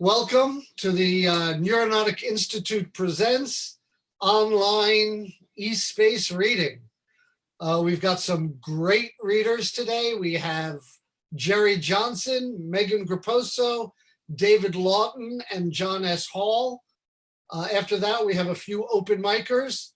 Welcome to the NeuroNautic Institute presents online e-space reading. We've got some great readers today. We have Jerry Johnson, Meghan Grupposo, David Lawton, and John S. Hall. After that, we have a few open micers.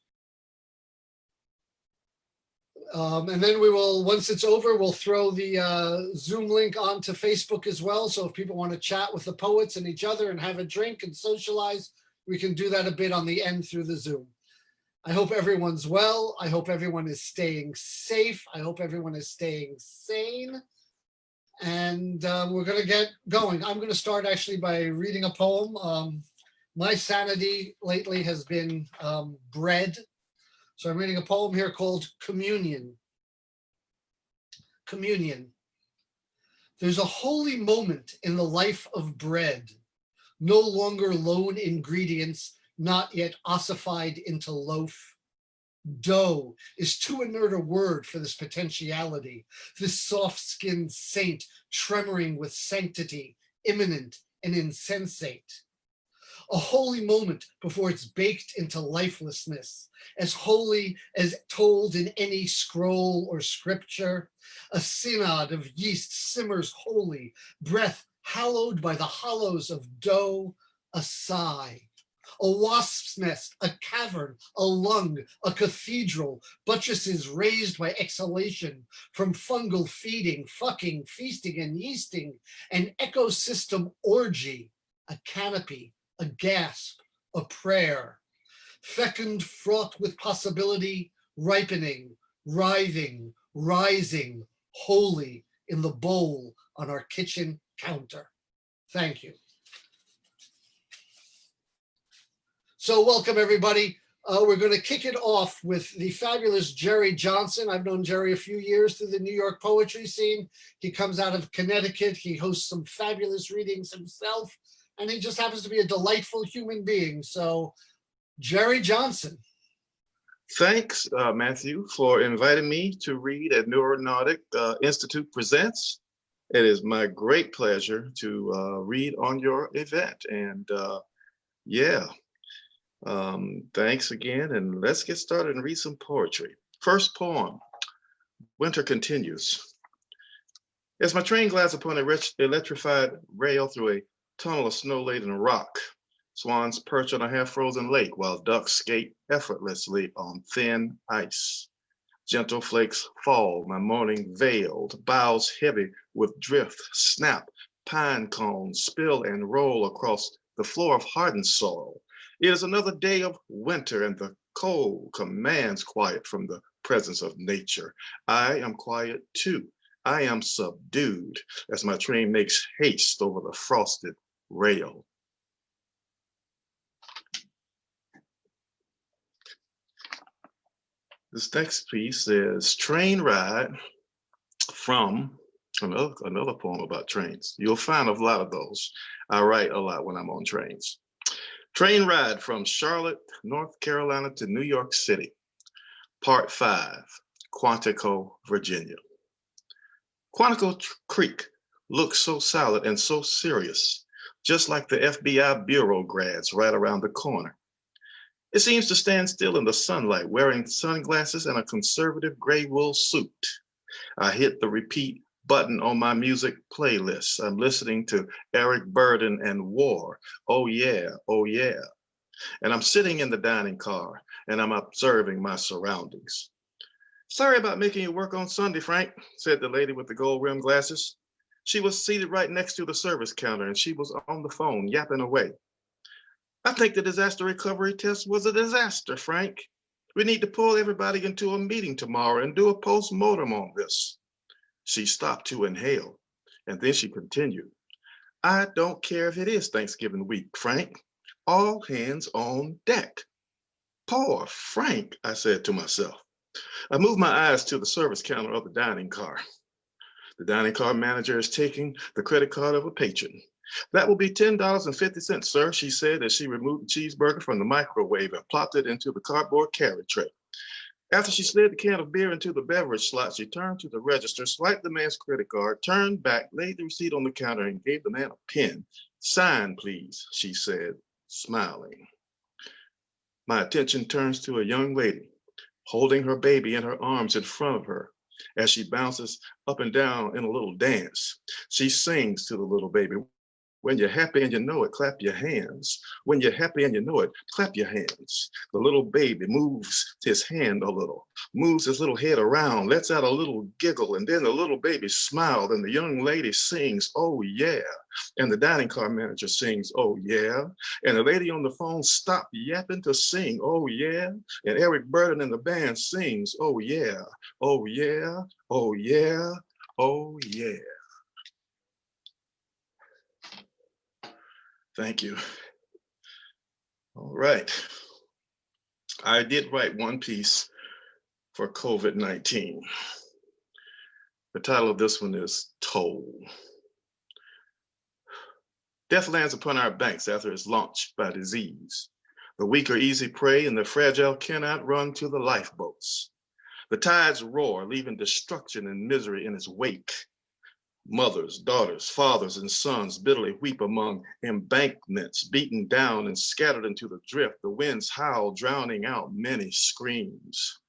And then we will, once it's over, we'll throw the Zoom link onto Facebook as well. So if people want to chat with the poets and each other and have a drink and socialize, we can do that a bit on the end through the Zoom. I hope everyone's well. I hope everyone is staying safe. I hope everyone is staying sane. And we're going to get going. I'm going to start actually by reading a poem. My sanity lately has been bread. So I'm reading a poem here called Communion. Communion. There's a holy moment in the life of bread, no longer lone ingredients, not yet ossified into loaf. Dough is too inert a word for this potentiality, this soft-skinned saint tremoring with sanctity, imminent and insensate. A holy moment before it's baked into lifelessness, as holy as told in any scroll or scripture. A synod of yeast simmers holy, breath hallowed by the hollows of dough, a sigh. A wasp's nest, a cavern, a lung, a cathedral, buttresses raised by exhalation from fungal feeding, fucking, feasting, and yeasting, an ecosystem orgy, a canopy, a gasp, a prayer, fecund, fraught with possibility, ripening, writhing, rising, holy in the bowl on our kitchen counter. Thank you. So welcome everybody. We're going to kick it off with the fabulous Jerry Johnson. I've known Jerry a few years through the New York poetry scene. He comes out of Connecticut. He hosts some fabulous readings himself. And he just happens to be a delightful human being. So, Jerry Johnson. Thanks, Matthew, for inviting me to read at NeuroNautic Institute Presents. It is my great pleasure to read on your event. And thanks again. And let's get started and read some poetry. First poem, Winter Continues. As my train glides upon an electrified rail through a tunnel of snow-laden rock, swans perch on a half-frozen lake while ducks skate effortlessly on thin ice. Gentle flakes fall, my morning veiled, boughs heavy with drift, snap, pine cones spill and roll across the floor of hardened soil. It is another day of winter and the cold commands quiet from the presence of nature. I am quiet too. I am subdued as my train makes haste over the frosted rail. This next piece is Train Ride from another poem about trains. You'll find a lot of those. I write a lot when I'm on trains. Train Ride from Charlotte, North Carolina to New York City. Part 5, Quantico, Virginia. Quantico Creek looks so solid and so serious, just like the FBI bureau grads right around the corner. It seems to stand still in the sunlight, wearing sunglasses and a conservative gray wool suit. I hit the repeat button on my music playlist. I'm listening to Eric Burden and War. Oh yeah, oh yeah. And I'm sitting in the dining car and I'm observing my surroundings. Sorry about making you work on Sunday, Frank, said the lady with the gold rimmed glasses. She was seated right next to the service counter and she was on the phone yapping away. I think the disaster recovery test was a disaster, Frank. We need to pull everybody into a meeting tomorrow and do a post-mortem on this. She stopped to inhale and then she continued. I don't care if it is Thanksgiving week, Frank. All hands on deck. Poor Frank, I said to myself. I moved my eyes to the service counter of the dining car. The dining car manager is taking the credit card of a patron. That will be $10.50, sir, she said as she removed the cheeseburger from the microwave and plopped it into the cardboard carry tray. After she slid the can of beer into the beverage slot, she turned to the register, swiped the man's credit card, turned back, laid the receipt on the counter, and gave the man a pen, Sign, please, she said, smiling. My attention turns to a young lady holding her baby in her arms in front of her as she bounces up and down in a little dance. She sings to the little baby. When you're happy and you know it, clap your hands. When you're happy and you know it, clap your hands. The little baby moves his hand a little, moves his little head around, lets out a little giggle, and then the little baby smiled, and the young lady sings, oh yeah. And the dining car manager sings, oh yeah. And the lady on the phone stopped yapping to sing, oh yeah. And Eric Burden and the band sings, oh yeah, oh yeah, oh yeah, oh yeah. Thank you. All right. I did write one piece for COVID-19. The title of this one is Toll. Death lands upon our banks after it's launched by disease. The weak are easy prey and the fragile cannot run to the lifeboats. The tides roar, leaving destruction and misery in its wake. Mothers, daughters, fathers, and sons bitterly weep among embankments, beaten down and scattered into the drift. The winds howl, drowning out many screams.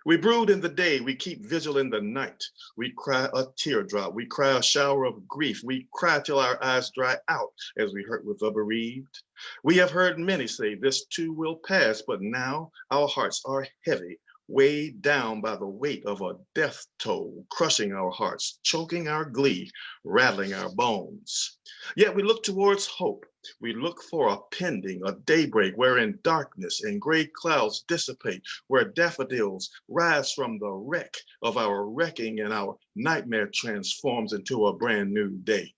We brood in the day, we keep vigil in the night. We cry a teardrop, we cry a shower of grief. We cry till our eyes dry out as we hurt with the bereaved. We have heard many say this too will pass, but now our hearts are heavy, weighed down by the weight of a death toll, crushing our hearts, choking our glee, rattling our bones. Yet we look towards hope. We look for a pending, a daybreak wherein darkness and gray clouds dissipate, where daffodils rise from the wreck of our wrecking and our nightmare transforms into a brand new day.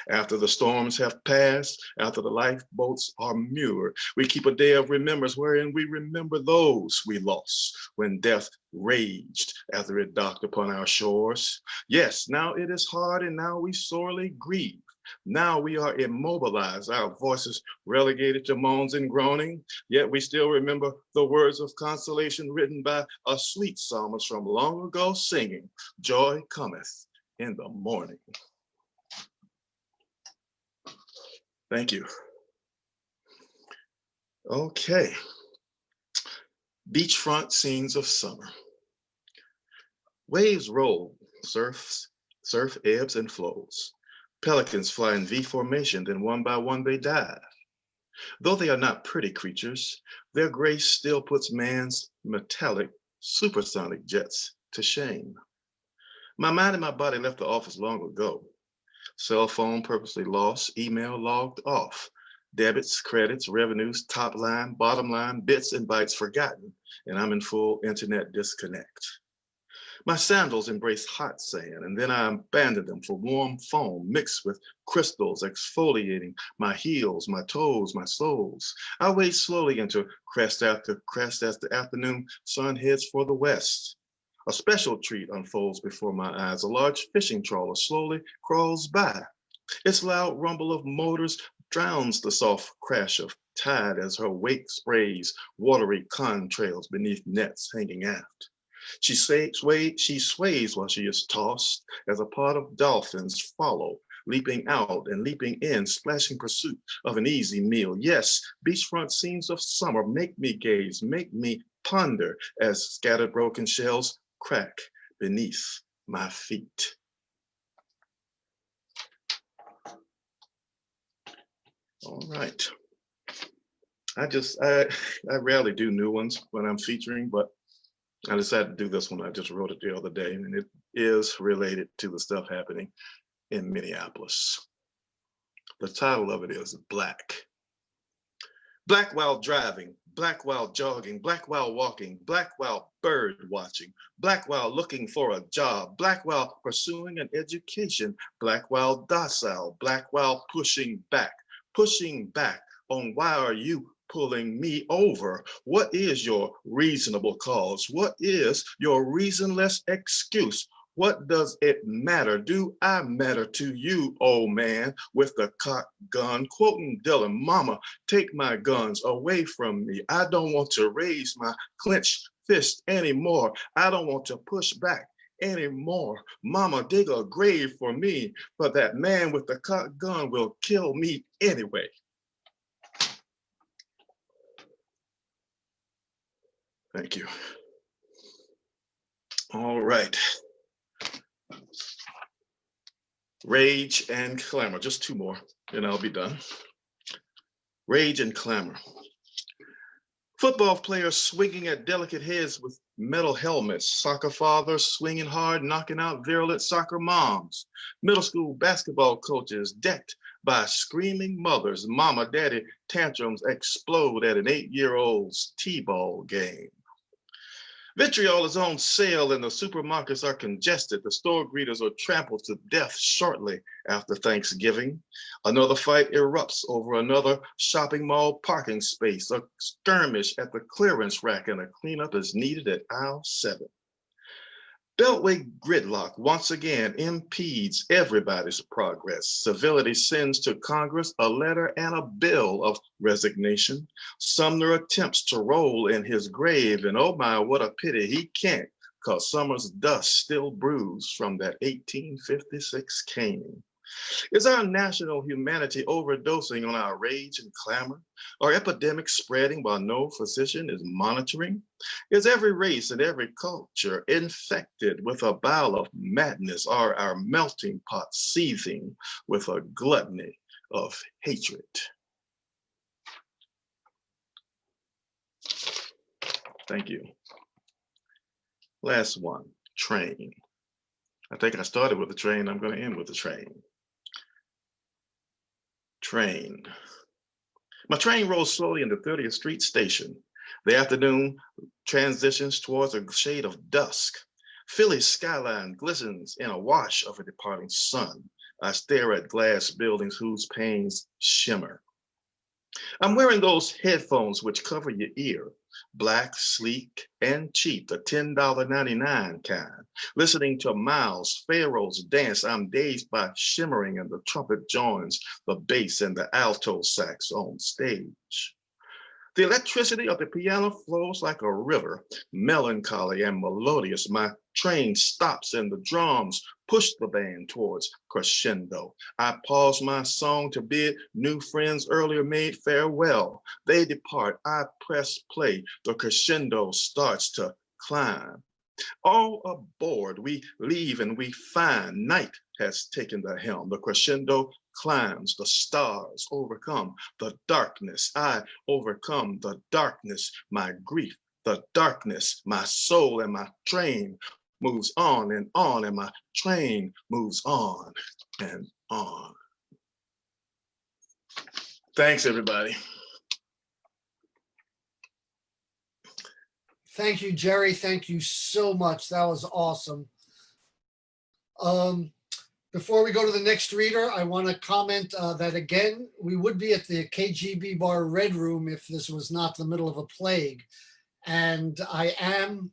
After the storms have passed, after the lifeboats are moored, we keep a day of remembrance wherein we remember those we lost when death raged after it docked upon our shores. Yes, now it is hard and now we sorely grieve. Now we are immobilized, our voices relegated to moans and groaning, yet we still remember the words of consolation written by a sweet psalmist from long ago singing, joy cometh in the morning. Thank you. Okay. Beachfront scenes of summer. Waves roll, surf ebbs and flows. Pelicans fly in V formation, then one by one they dive. Though they are not pretty creatures, their grace still puts man's metallic supersonic jets to shame. My mind and my body left the office long ago. Cell phone purposely lost, email logged off. Debits, credits, revenues, top line, bottom line, bits and bytes forgotten, and I'm in full internet disconnect. My sandals embrace hot sand, and then I abandon them for warm foam mixed with crystals exfoliating my heels, my toes, my soles. I wade slowly into crest after crest as the afternoon sun heads for the west. A special treat unfolds before my eyes. A large fishing trawler slowly crawls by. Its loud rumble of motors drowns the soft crash of tide as her wake sprays watery contrails beneath nets hanging aft. She sways while she is tossed as a pod of dolphins follow, leaping out and leaping in, splashing pursuit of an easy meal. Yes, beachfront scenes of summer make me gaze, make me ponder as scattered broken shells crack beneath my feet. All right. I rarely do new ones when I'm featuring, but I decided to do this one. I just wrote it the other day, and it is related to the stuff happening in Minneapolis. The title of it is Black. Black while driving, black while jogging, black while walking, black while bird watching, black while looking for a job, black while pursuing an education, black while docile, black while pushing back on why are you pulling me over? What is your reasonable cause? What is your reasonless excuse? What does it matter? Do I matter to you, old man, with the cocked gun? Quoting Dylan, mama, take my guns away from me. I don't want to raise my clenched fist anymore. I don't want to push back anymore. Mama, dig a grave for me, but that man with the cocked gun will kill me anyway. Thank you. All right. Rage and clamor, just two more, and I'll be done. Rage and clamor. Football players swinging at delicate heads with metal helmets, soccer fathers swinging hard, knocking out virulent soccer moms, middle school basketball coaches decked by screaming mothers, mama, daddy tantrums explode at an 8-year-old's t-ball game. Vitriol is on sale and the supermarkets are congested. The store greeters are trampled to death shortly after Thanksgiving. Another fight erupts over another shopping mall parking space, a skirmish at the clearance rack, and a cleanup is needed at aisle 7. Beltway gridlock once again impedes everybody's progress. Civility sends to Congress a letter and a bill of resignation. Sumner attempts to roll in his grave, and oh my, what a pity he can't, because Summer's dust still brews from that 1856 caning. Is our national humanity overdosing on our rage and clamor? Are epidemics spreading while no physician is monitoring? Is every race and every culture infected with a bowel of madness? Are our melting pots seething with a gluttony of hatred? Thank you. Last one, train. I think I started with the train. I'm going to end with the train. Train. My train rolls slowly into 30th Street Station. The afternoon transitions towards a shade of dusk. Philly's skyline glistens in a wash of a departing sun. I stare at glass buildings whose panes shimmer. I'm wearing those headphones which cover your ear, black, sleek, and cheap, the $10.99 kind. Listening to Miles Pharaoh's dance, I'm dazed by shimmering and the trumpet joins the bass and the alto sax on stage. The electricity of the piano flows like a river, melancholy and melodious. My train stops and the drums push the band towards crescendo. I pause my song to bid new friends earlier made farewell. They depart, I press play. The crescendo starts to climb. All aboard, we leave and we find night has taken the helm. The crescendo climbs, the stars overcome the darkness. I overcome the darkness, my grief, the darkness, my soul, and my train moves on, and my train moves on and on. Thanks, everybody. Thank you, Jerry. Thank you so much. That was awesome. Before we go to the next reader, I want to comment that again, we would be at the KGB Bar Red Room if this was not the middle of a plague. And I am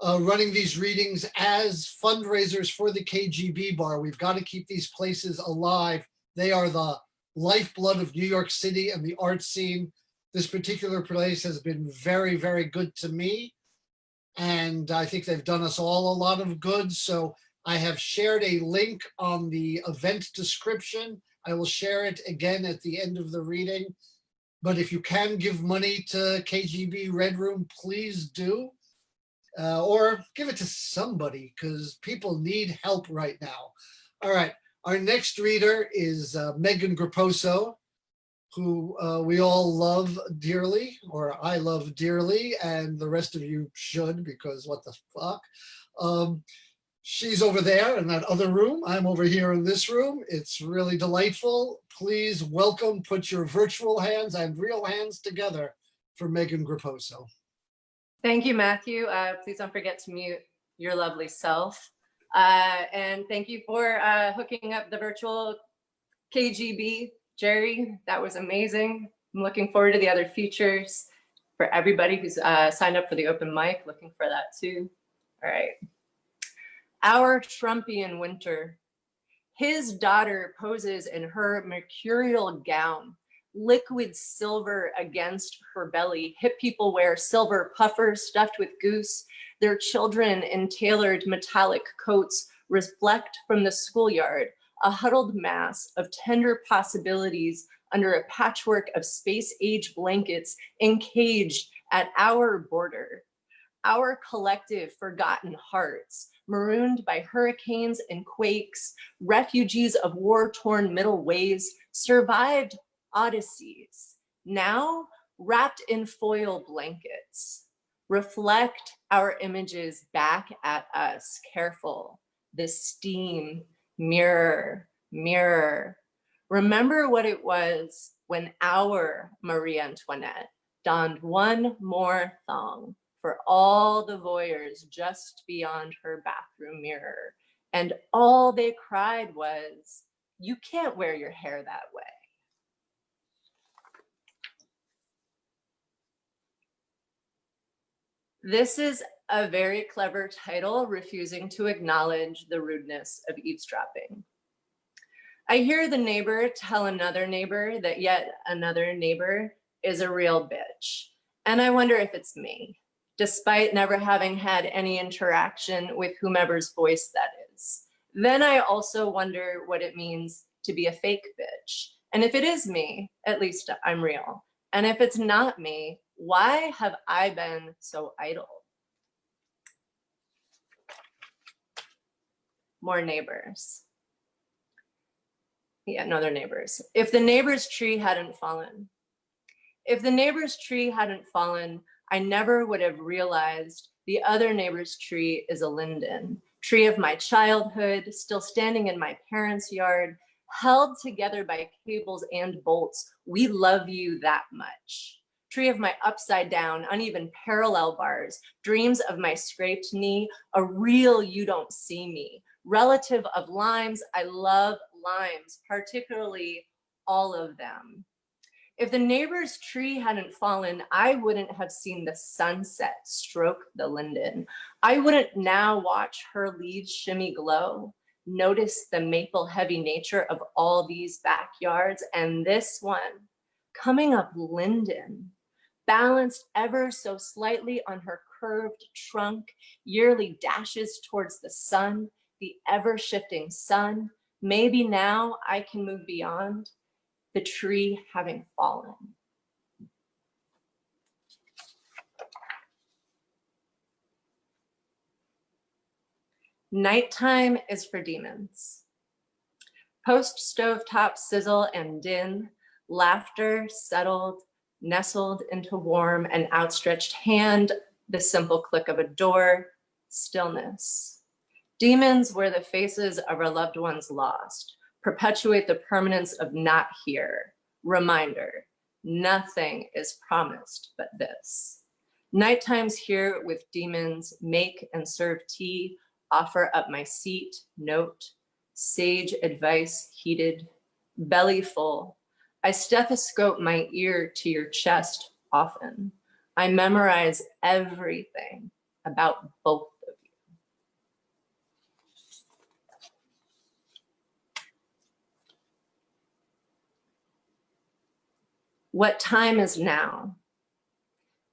running these readings as fundraisers for the KGB Bar. We've got to keep these places alive. They are the lifeblood of New York City and the art scene. This particular place has been very, very good to me. And I think they've done us all a lot of good. So I have shared a link on the event description. I will share it again at the end of the reading. But if you can give money to KGB Red Room, please do. Or give it to somebody because people need help right now. All right. Our next reader is Meghan Grupposo, who we all love dearly, or I love dearly, and the rest of you should, because what the fuck? She's over there in that other room. I'm over here in this room. It's really delightful. Please welcome, put your virtual hands and real hands together for Meghan Grupposo. Thank you, Matthew. Please don't forget to mute your lovely self. And thank you for hooking up the virtual KGB, Jerry. That was amazing. I'm looking forward to the other features for everybody who's signed up for the open mic. Looking for that too. All right. Our Trumpian winter. His daughter poses in her mercurial gown, liquid silver against her belly. Hip people wear silver puffers stuffed with goose. Their children in tailored metallic coats reflect from the schoolyard, a huddled mass of tender possibilities under a patchwork of space-age blankets encaged at our border. Our collective forgotten hearts, marooned by hurricanes and quakes, refugees of war-torn middle ways, survived odysseys, now wrapped in foil blankets. Reflect our images back at us, careful. This steam, mirror, mirror. Remember what it was when our Marie Antoinette donned one more thong for all the voyeurs just beyond her bathroom mirror. And all they cried was, "You can't wear your hair that way." This is a very clever title, refusing to acknowledge the rudeness of eavesdropping. I hear the neighbor tell another neighbor that yet another neighbor is a real bitch. And I wonder if it's me, despite never having had any interaction with whomever's voice that is. Then I also wonder what it means to be a fake bitch. And if it is me, at least I'm real. And if it's not me, why have I been so idle? More neighbors. Yeah, no, they're neighbors. If the neighbor's tree hadn't fallen, I never would have realized the other neighbor's tree is a linden, tree of my childhood, still standing in my parents' yard, held together by cables and bolts. We love you that much. Tree of my upside down, uneven parallel bars, dreams of my scraped knee, a real you don't see me. Relative of limes, I love limes, particularly all of them. If the neighbor's tree hadn't fallen, I wouldn't have seen the sunset stroke the linden. I wouldn't now watch her leaves shimmy glow, notice the maple heavy nature of all these backyards, and this one, coming up linden, balanced ever so slightly on her curved trunk, yearly dashes towards the sun, the ever-shifting sun. Maybe now I can move beyond the tree having fallen. Nighttime is for demons. Post stovetop sizzle and din, laughter settled, nestled into warm and outstretched hand, the simple click of a door, stillness. Demons wear the faces of our loved ones lost, perpetuate the permanence of not here. Reminder, nothing is promised but this. Nighttimes here with demons, make and serve tea, offer up my seat, note, sage advice heated, belly full. I stethoscope my ear to your chest often. I memorize everything about both of you. What time is now?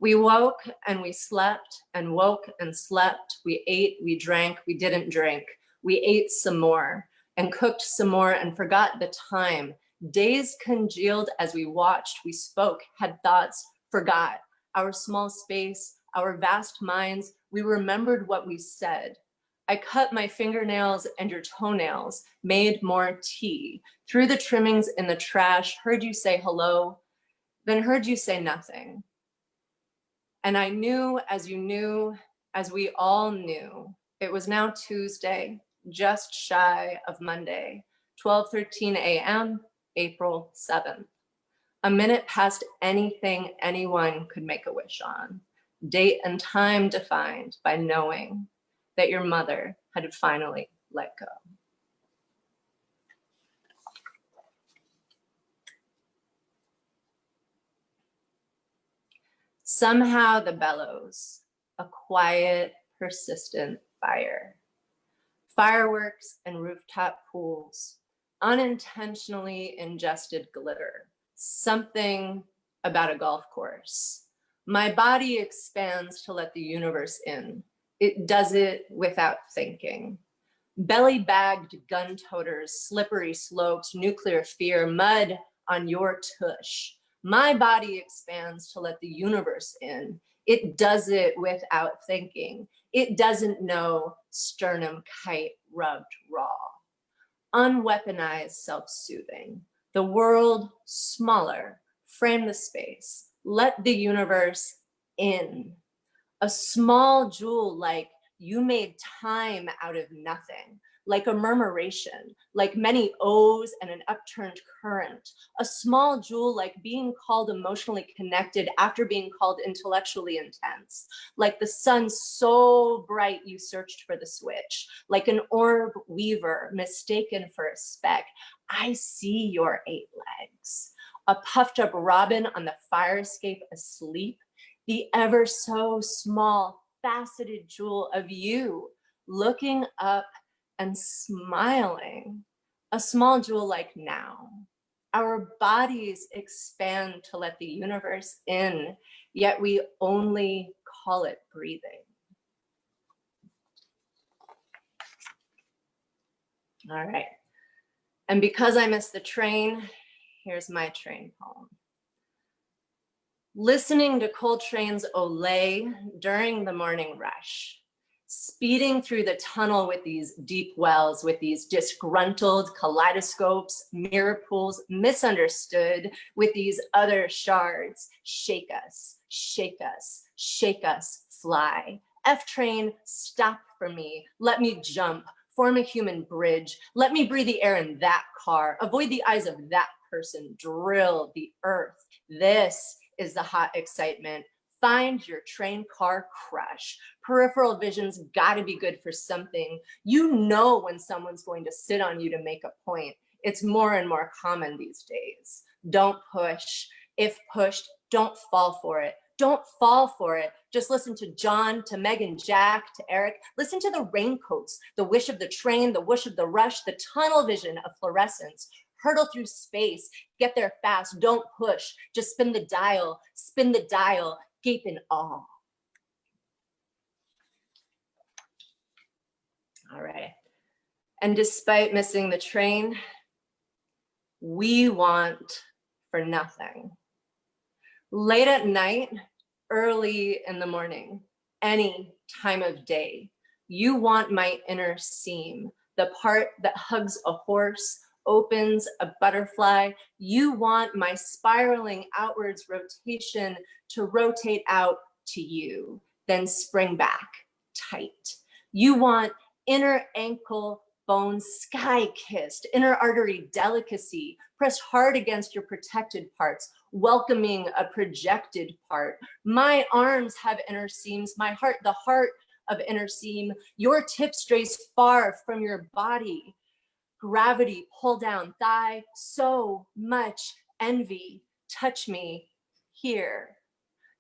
We woke and we slept and woke and slept. We ate, we drank, we didn't drink. We ate some more and cooked some more and forgot the time. Days congealed as we watched, we spoke, had thoughts, forgot. Our small space, our vast minds, we remembered what we said. I cut my fingernails and your toenails, made more tea. Threw the trimmings in the trash, heard you say hello, then heard you say nothing. And I knew, as you knew, as we all knew, it was now Tuesday, just shy of Monday, 12:13 a.m., April 7th. A minute past anything anyone could make a wish on. Date and time defined by knowing that your mother had finally let go. Somehow the bellows, a quiet, persistent fire. Fireworks and rooftop pools, unintentionally ingested glitter, Something about a golf course. My body expands to let the universe in. It does it without thinking. Belly-bagged gun toters, slippery slopes, nuclear fear, mud on your tush. My body expands to let the universe in. It does it without thinking. It doesn't know sternum kite rubbed raw. Unweaponized self-soothing. The world smaller. Frame the space. Let the universe in. A small jewel like you made time out of nothing, like a murmuration, like many O's and an upturned current. A small jewel like being called emotionally connected after being called intellectually intense, like the sun so bright you searched for the switch, like an orb weaver mistaken for a speck. I see your 8 legs. A puffed up robin on the fire escape asleep, the ever so small faceted jewel of you looking up and smiling. A small jewel like now. Our bodies expand to let the universe in, yet we only call it breathing. All right. And because I missed the train, here's my train poem. Listening to Coltrane's Olé during the morning rush, speeding through the tunnel with these deep wells, with these disgruntled kaleidoscopes, mirror pools, misunderstood, with these other shards. Shake us, shake us, shake us, fly. F-train, stop for me. Let me jump, form a human bridge. Let me breathe the air in that car. Avoid the eyes of that person. Drill the earth. This is the hot excitement. Find your train car crush. Peripheral vision's gotta be good for something. You know when someone's going to sit on you to make a point. It's more and more common these days. Don't push. If pushed, don't fall for it. Don't fall for it. Just listen to John, to Megan, Jack, to Eric. Listen to the raincoats, the wish of the train, the whoosh of the rush, the tunnel vision of fluorescence. Hurtle through space, get there fast, don't push, just spin the dial, gape in awe. All right, and despite missing the train, we want for nothing. Late at night, early in the morning, any time of day, you want my inner seam, the part that hugs a horse, opens a butterfly. You want my spiraling outwards rotation to rotate out to you, then spring back tight. You want inner ankle bone sky-kissed, inner artery delicacy, pressed hard against your protected parts, welcoming a projected part. My arms have inner seams, my heart, the heart of inner seam. Your tip strays far from your body. Gravity, pull down thigh, so much envy. Touch me here.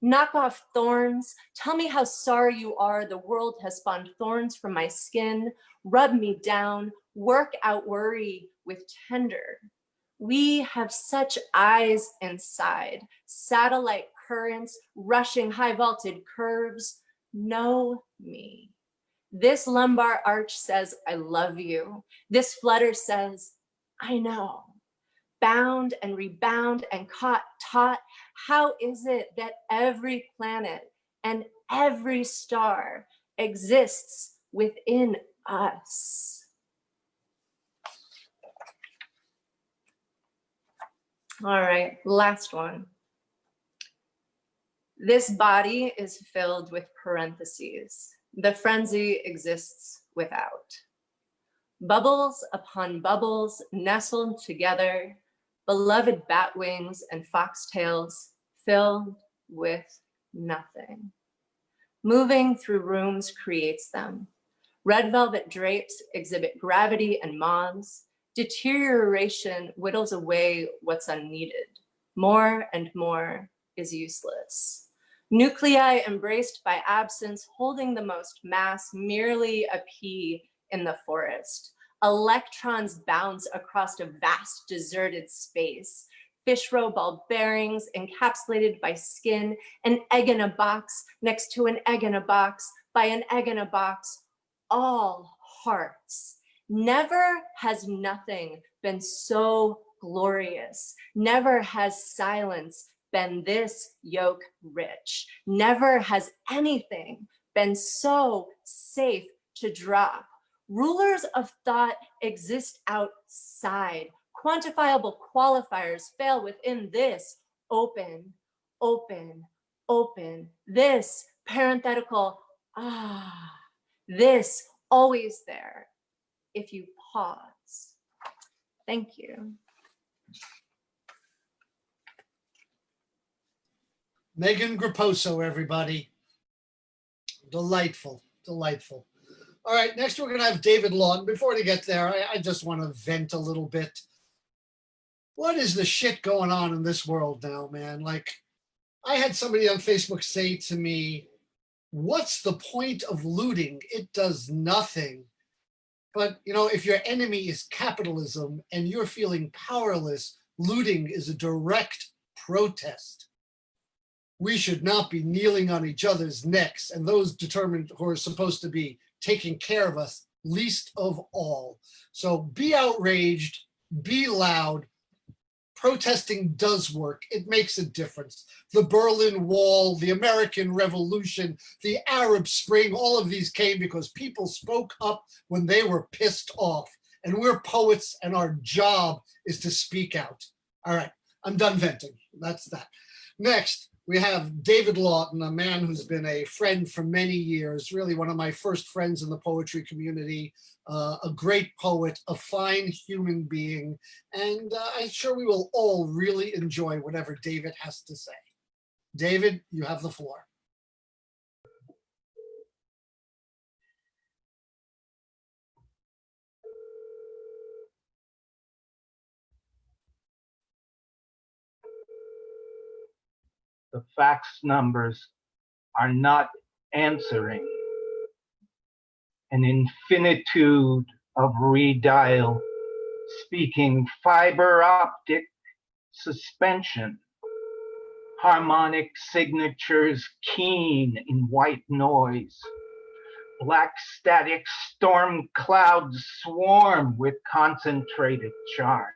Knock off thorns. Tell me how sorry you are. The world has spawned thorns from my skin. Rub me down. Work out worry with tender. We have such eyes inside. Satellite currents, rushing high vaulted curves. Know me. This lumbar arch says, I love you. This flutter says, I know. Bound and rebound and caught, taught. How is it that every planet and every star exists within us? All right, last one. This body is filled with parentheses. The frenzy exists without. Bubbles upon bubbles nestled together, beloved bat wings and foxtails filled with nothing. Moving through rooms creates them. Red velvet drapes exhibit gravity and moths. Deterioration whittles away what's unneeded. More and more is useless. Nuclei embraced by absence, holding the most mass, merely a pea in the forest. Electrons bounce across a vast deserted space. fish roe ball bearings encapsulated by skin, an egg in a box next to an egg in a box by an egg in a box, all hearts. Never has nothing been so glorious. Never has silence been this yoke rich. Never has anything been so safe to drop. Rulers of thought exist outside. Quantifiable qualifiers fail within this open, open, open. This parenthetical, this always there if you pause. Thank you. Meghan Grupposo, everybody. Delightful, delightful. All right, next we're going to have David Lawton. Before we get there, I just want to vent a little bit. What is the shit going on in this world now, man? Like, I had somebody on Facebook say to me, what's the point of looting? It does nothing. But, you know, if your enemy is capitalism and you're feeling powerless, looting is a direct protest. We should not be kneeling on each other's necks, and those determined who are supposed to be taking care of us least of all. So be outraged, be loud. Protesting does work. It makes a difference. The Berlin Wall, the American Revolution, the Arab Spring, all of these came because people spoke up when they were pissed off. And we're poets, and our job is to speak out. All right, I'm done venting. That's that. Next, we have David Lawton, a man who's been a friend for many years, really one of my first friends in the poetry community, a great poet, a fine human being, and I'm sure we will all really enjoy whatever David has to say. David, you have the floor. The fax numbers are not answering. An infinitude of redial, speaking fiber optic suspension, harmonic signatures keen in white noise, black static storm clouds swarm with concentrated charge.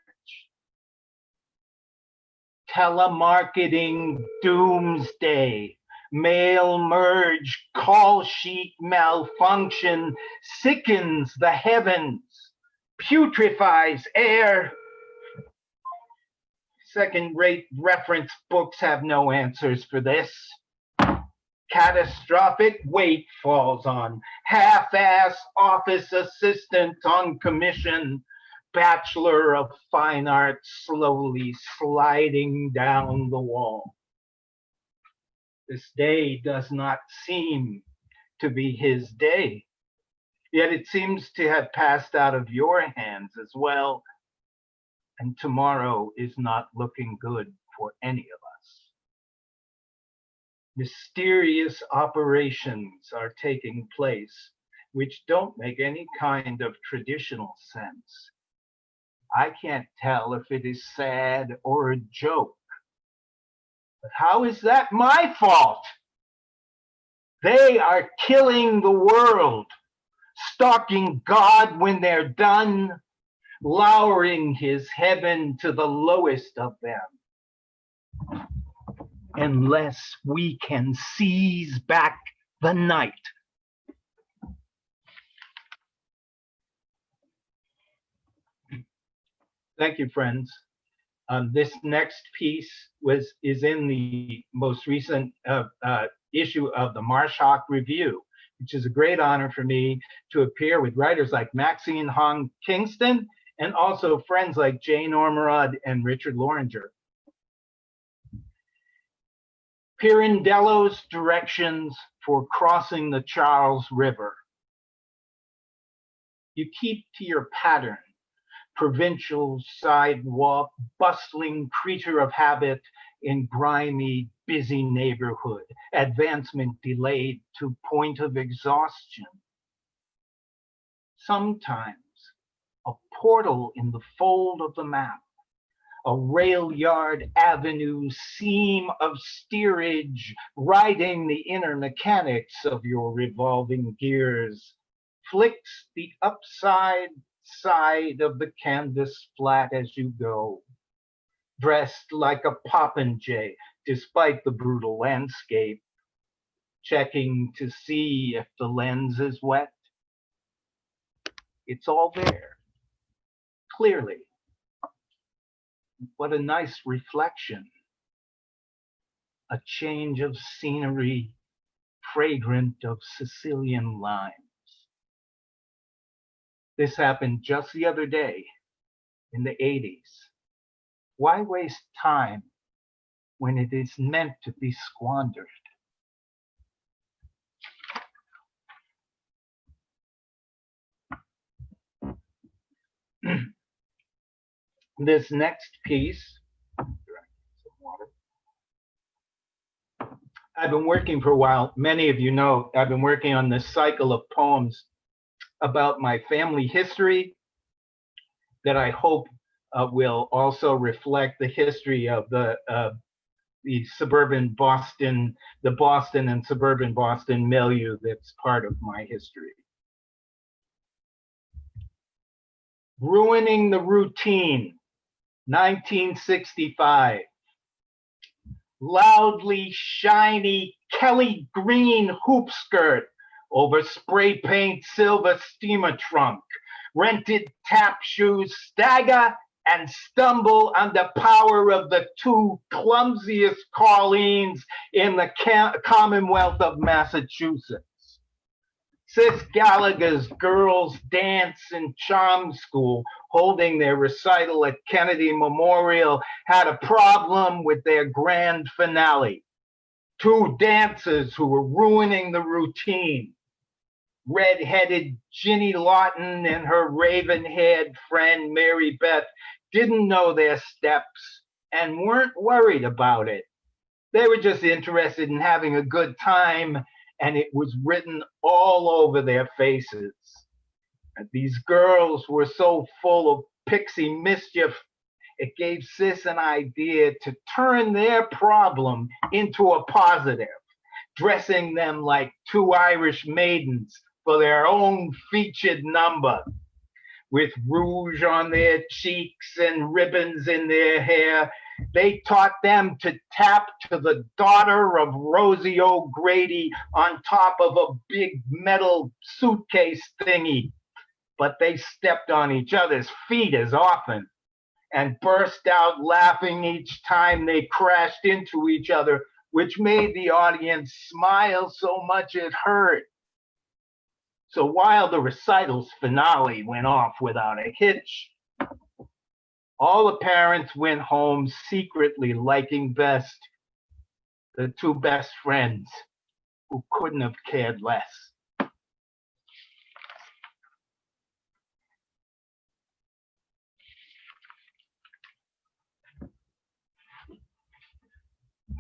Telemarketing doomsday, mail merge, call sheet malfunction sickens the heavens, putrefies air. Second-rate reference books have no answers for this. Catastrophic weight falls on half-ass office assistant on commission, Bachelor of Fine Arts slowly sliding down the wall. This day does not seem to be his day, yet it seems to have passed out of your hands as well, and tomorrow is not looking good for any of us. Mysterious operations are taking place which don't make any kind of traditional sense. I can't tell if it is sad or a joke. But how is that my fault? They are killing the world, stalking God when they're done, lowering his heaven to the lowest of them. Unless we can seize back the night. Thank you, friends. This next piece is in the most recent issue of the Marshak Review, which is a great honor for me to appear with writers like Maxine Hong Kingston and also friends like Jane Ormerod and Richard Loringer. Pirandello's directions for crossing the Charles River. You keep to your pattern. Provincial sidewalk, bustling creature of habit in grimy, busy neighborhood, advancement delayed to point of exhaustion. Sometimes a portal in the fold of the map, a rail yard avenue seam of steerage, riding the inner mechanics of your revolving gears, flicks the upside side of the canvas flat as you go, dressed like a popinjay despite the brutal landscape, checking to see if the lens is wet. It's all there, clearly. What a nice reflection. A change of scenery, fragrant of Sicilian limes. This happened just the other day in the 80s. Why waste time when it is meant to be squandered? This next piece, I've been working for a while. Many of you know I've been working on this cycle of poems about my family history that I hope will also reflect the history of the suburban Boston, the Boston and suburban Boston milieu that's part of my history. Ruining the Routine, 1965. Loudly shiny Kelly green hoop skirt over spray paint silver steamer trunk. Rented tap shoes stagger and stumble under power of the two clumsiest Colleens in the Commonwealth of Massachusetts. Sis Gallagher's Girls Dance and Charm School, holding their recital at Kennedy Memorial, had a problem with their grand finale. Two dancers who were ruining the routine. Red-headed Ginny Lawton and her raven-haired friend Mary Beth didn't know their steps and weren't worried about it. They were just interested in having a good time, and it was written all over their faces. And these girls were so full of pixie mischief, it gave Sis an idea to turn their problem into a positive, dressing them like two Irish maidens for their own featured number. With rouge on their cheeks and ribbons in their hair, they taught them to tap to the daughter of Rosie O'Grady on top of a big metal suitcase thingy. But they stepped on each other's feet as often and burst out laughing each time they crashed into each other, which made the audience smile so much it hurt. So while the recital's finale went off without a hitch, all the parents went home secretly liking best the two best friends who couldn't have cared less.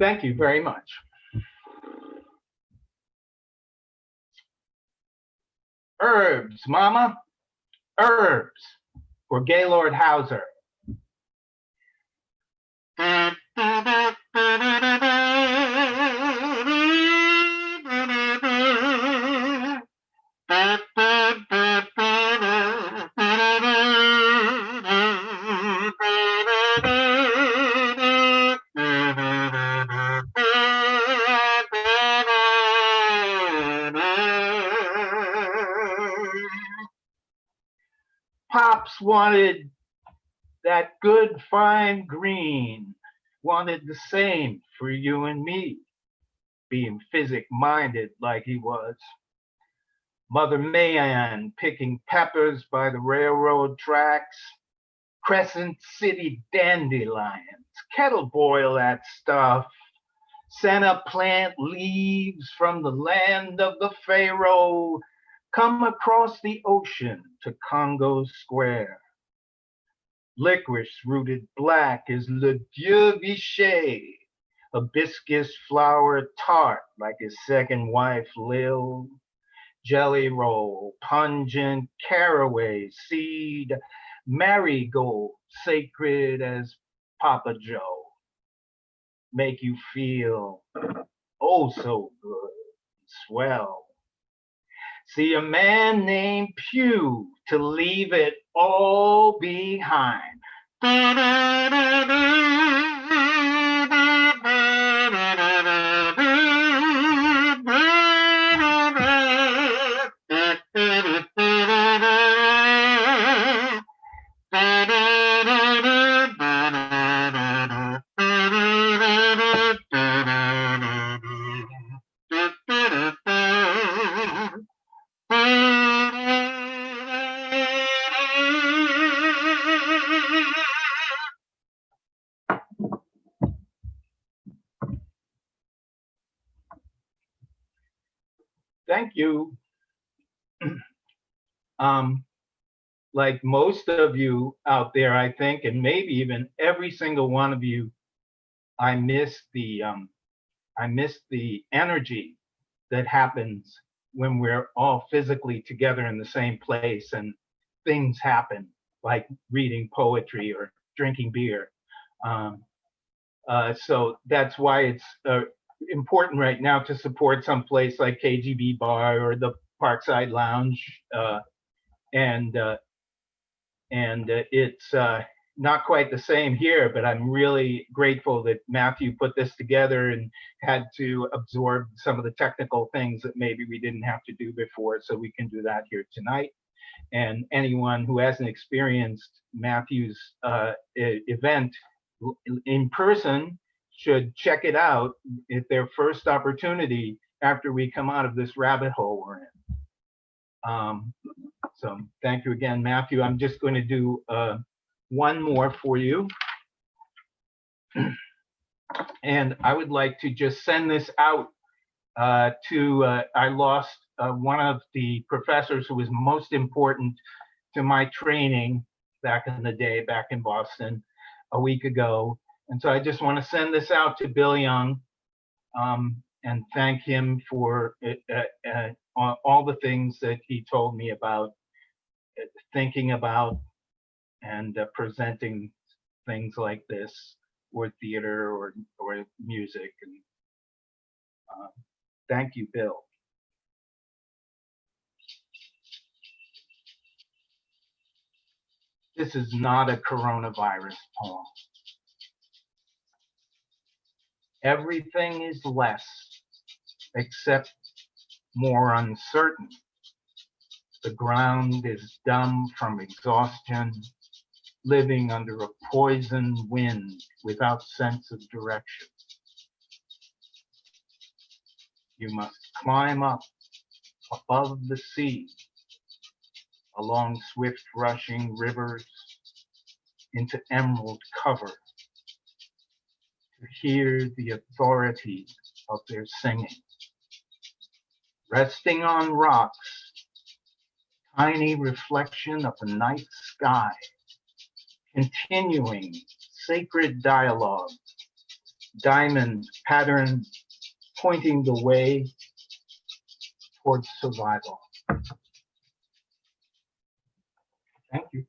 Thank you very much. Herbs, Mama, herbs, for Gaylord Hauser. Pops wanted that good fine green, wanted the same for you and me, being physic-minded like he was. Mother Mayan picking peppers by the railroad tracks, Crescent City dandelions, kettle boil that stuff, Santa plant leaves from the land of the Pharaoh, come across the ocean to Congo Square. Licorice rooted black is Le Dieu Vichet, hibiscus flower tart like his second wife Lil, jelly roll, pungent caraway seed, marigold sacred as Papa Joe make you feel oh so good, swell? See a man named Pew to leave it all behind. Thank you. Like most of you out there, I think, and maybe even every single one of you, I miss the energy that happens when we're all physically together in the same place and things happen, like reading poetry or drinking beer. So that's why it's important right now to support some place like KGB Bar or the Parkside Lounge, and it's not quite the same here, but I'm really grateful that Matthew put this together and had to absorb some of the technical things that maybe we didn't have to do before, so we can do that here tonight. And anyone who hasn't experienced Matthew's event in person should check it out at their first opportunity after we come out of this rabbit hole we're in. So thank you again, Matthew. I'm just going to do one more for you. And I would like to just send this out to, I lost one of the professors who was most important to my training back in the day, back in Boston a week ago. And so I just want to send this out to Bill Young and thank him for all the things that he told me about thinking about and presenting things like this, or theater or music. And thank you, Bill. This is not a coronavirus poem. Everything is less, except more uncertain. The ground is dumb from exhaustion, living under a poisoned wind without sense of direction. You must climb up above the sea, along swift rushing rivers, into emerald cover, to hear the authority of their singing. Resting on rocks, tiny reflection of the night sky, continuing sacred dialogue, diamond pattern pointing the way towards survival. Thank you.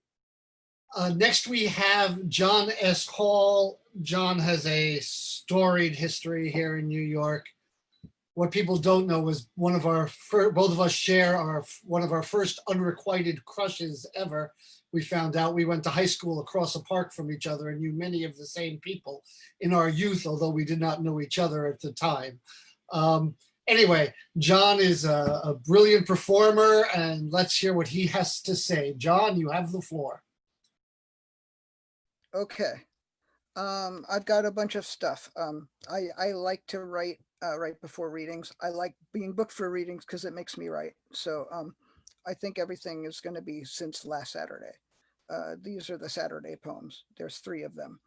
Next we have John S. Hall. John has a storied history here in New York. What people don't know is both of us share one of our first unrequited crushes ever. We found out we went to high school across a park from each other and knew many of the same people in our youth, although we did not know each other at the time. Anyway, John is a brilliant performer, and let's hear what he has to say. John, you have the floor. Okay. I've got a bunch of stuff. I like to write right before readings. I like being booked for readings because it makes me write. So I think everything is going to be since last Saturday. These are the Saturday poems. There's 3 of them.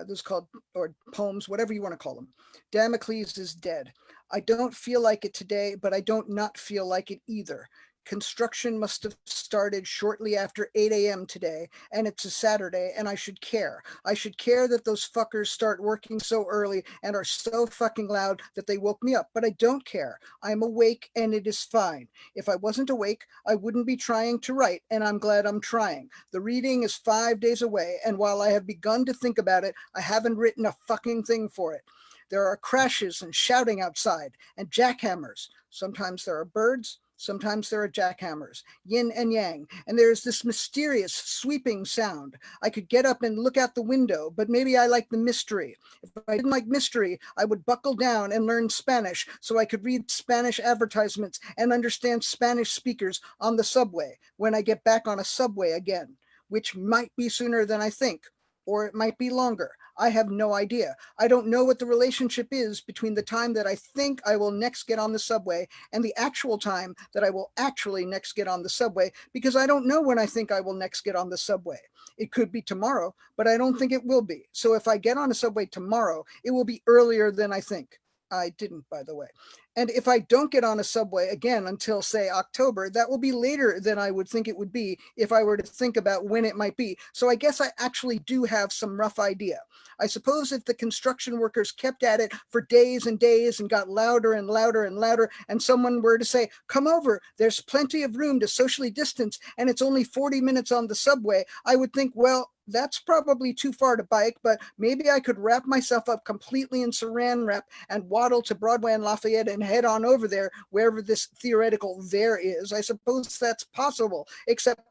This is called, or poems, whatever you want to call them. Damocles is dead. I don't feel like it today, but I don't not feel like it either. construction must have started shortly after 8 a.m. today, and it's a Saturday, and I should care. I should care that those fuckers start working so early and are so fucking loud that they woke me up, but I don't care. I'm awake and it is fine. If I wasn't awake, I wouldn't be trying to write, and I'm glad I'm trying. The reading is 5 days away, and while I have begun to think about it, I haven't written a fucking thing for it. There are crashes and shouting outside and jackhammers. Sometimes there are birds, sometimes there are jackhammers, yin and yang, and there is this mysterious sweeping sound. I could get up and look out the window, but maybe I like the mystery. If I didn't like mystery, I would buckle down and learn Spanish so I could read Spanish advertisements and understand Spanish speakers on the subway when I get back on a subway again, which might be sooner than I think, or it might be longer. I have no idea. I don't know what the relationship is between the time that I think I will next get on the subway and the actual time that I will actually next get on the subway, because I don't know when I think I will next get on the subway. It could be tomorrow, but I don't think it will be. So if I get on a subway tomorrow, it will be earlier than I think. I didn't, by the way. And if I don't get on a subway again until, say, October, that will be later than I would think it would be if I were to think about when it might be. So I guess I actually do have some rough idea. I suppose if the construction workers kept at it for days and days and got louder and louder and louder, and someone were to say, come over, there's plenty of room to socially distance, and it's only 40 minutes on the subway, I would think, well, that's probably too far to bike, but maybe I could wrap myself up completely in saran wrap and waddle to Broadway and Lafayette and head on over there, wherever this theoretical there is. I suppose that's possible, except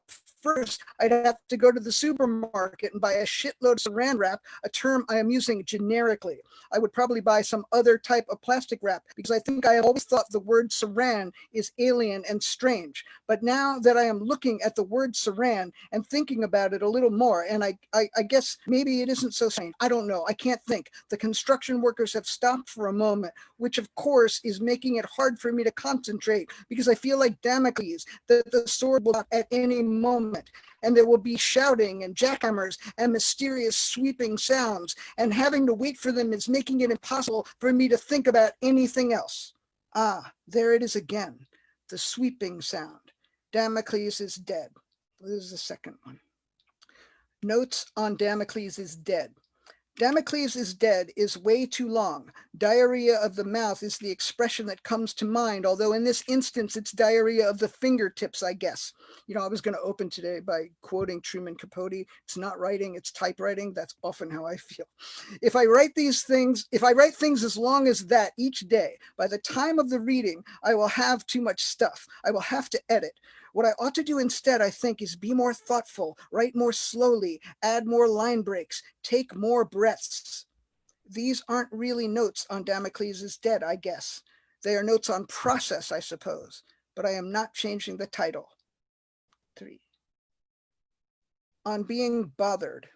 first I'd have to go to the supermarket and buy a shitload of saran wrap, a term I am using generically. I would probably buy some other type of plastic wrap because I think I have always thought the word saran is alien and strange. But now that I am looking at the word saran and thinking about it a little more, and I guess maybe it isn't so strange. I don't know. I can't think. The construction workers have stopped for a moment, which of course is making it hard for me to concentrate because I feel like Damocles, that the sword will drop at any moment. And there will be shouting and jackhammers and mysterious sweeping sounds, and having to wait for them is making it impossible for me to think about anything else. Ah, there it is again, the sweeping sound. Damocles is dead. This is the second one. Notes on Damocles is dead. Damocles is dead is way too long. Diarrhea of the mouth is the expression that comes to mind, although in this instance, it's diarrhea of the fingertips, I guess. You know, I was going to open today by quoting Truman Capote. It's not writing, it's typewriting. That's often how I feel. If I write things as long as that each day, by the time of the reading, I will have too much stuff. I will have to edit. What I ought to do instead, I think, is be more thoughtful, write more slowly, add more line breaks, take more breaths. These aren't really notes on Damocles is dead, I guess. They are notes on process, I suppose, but I am not changing the title. 3. On being bothered.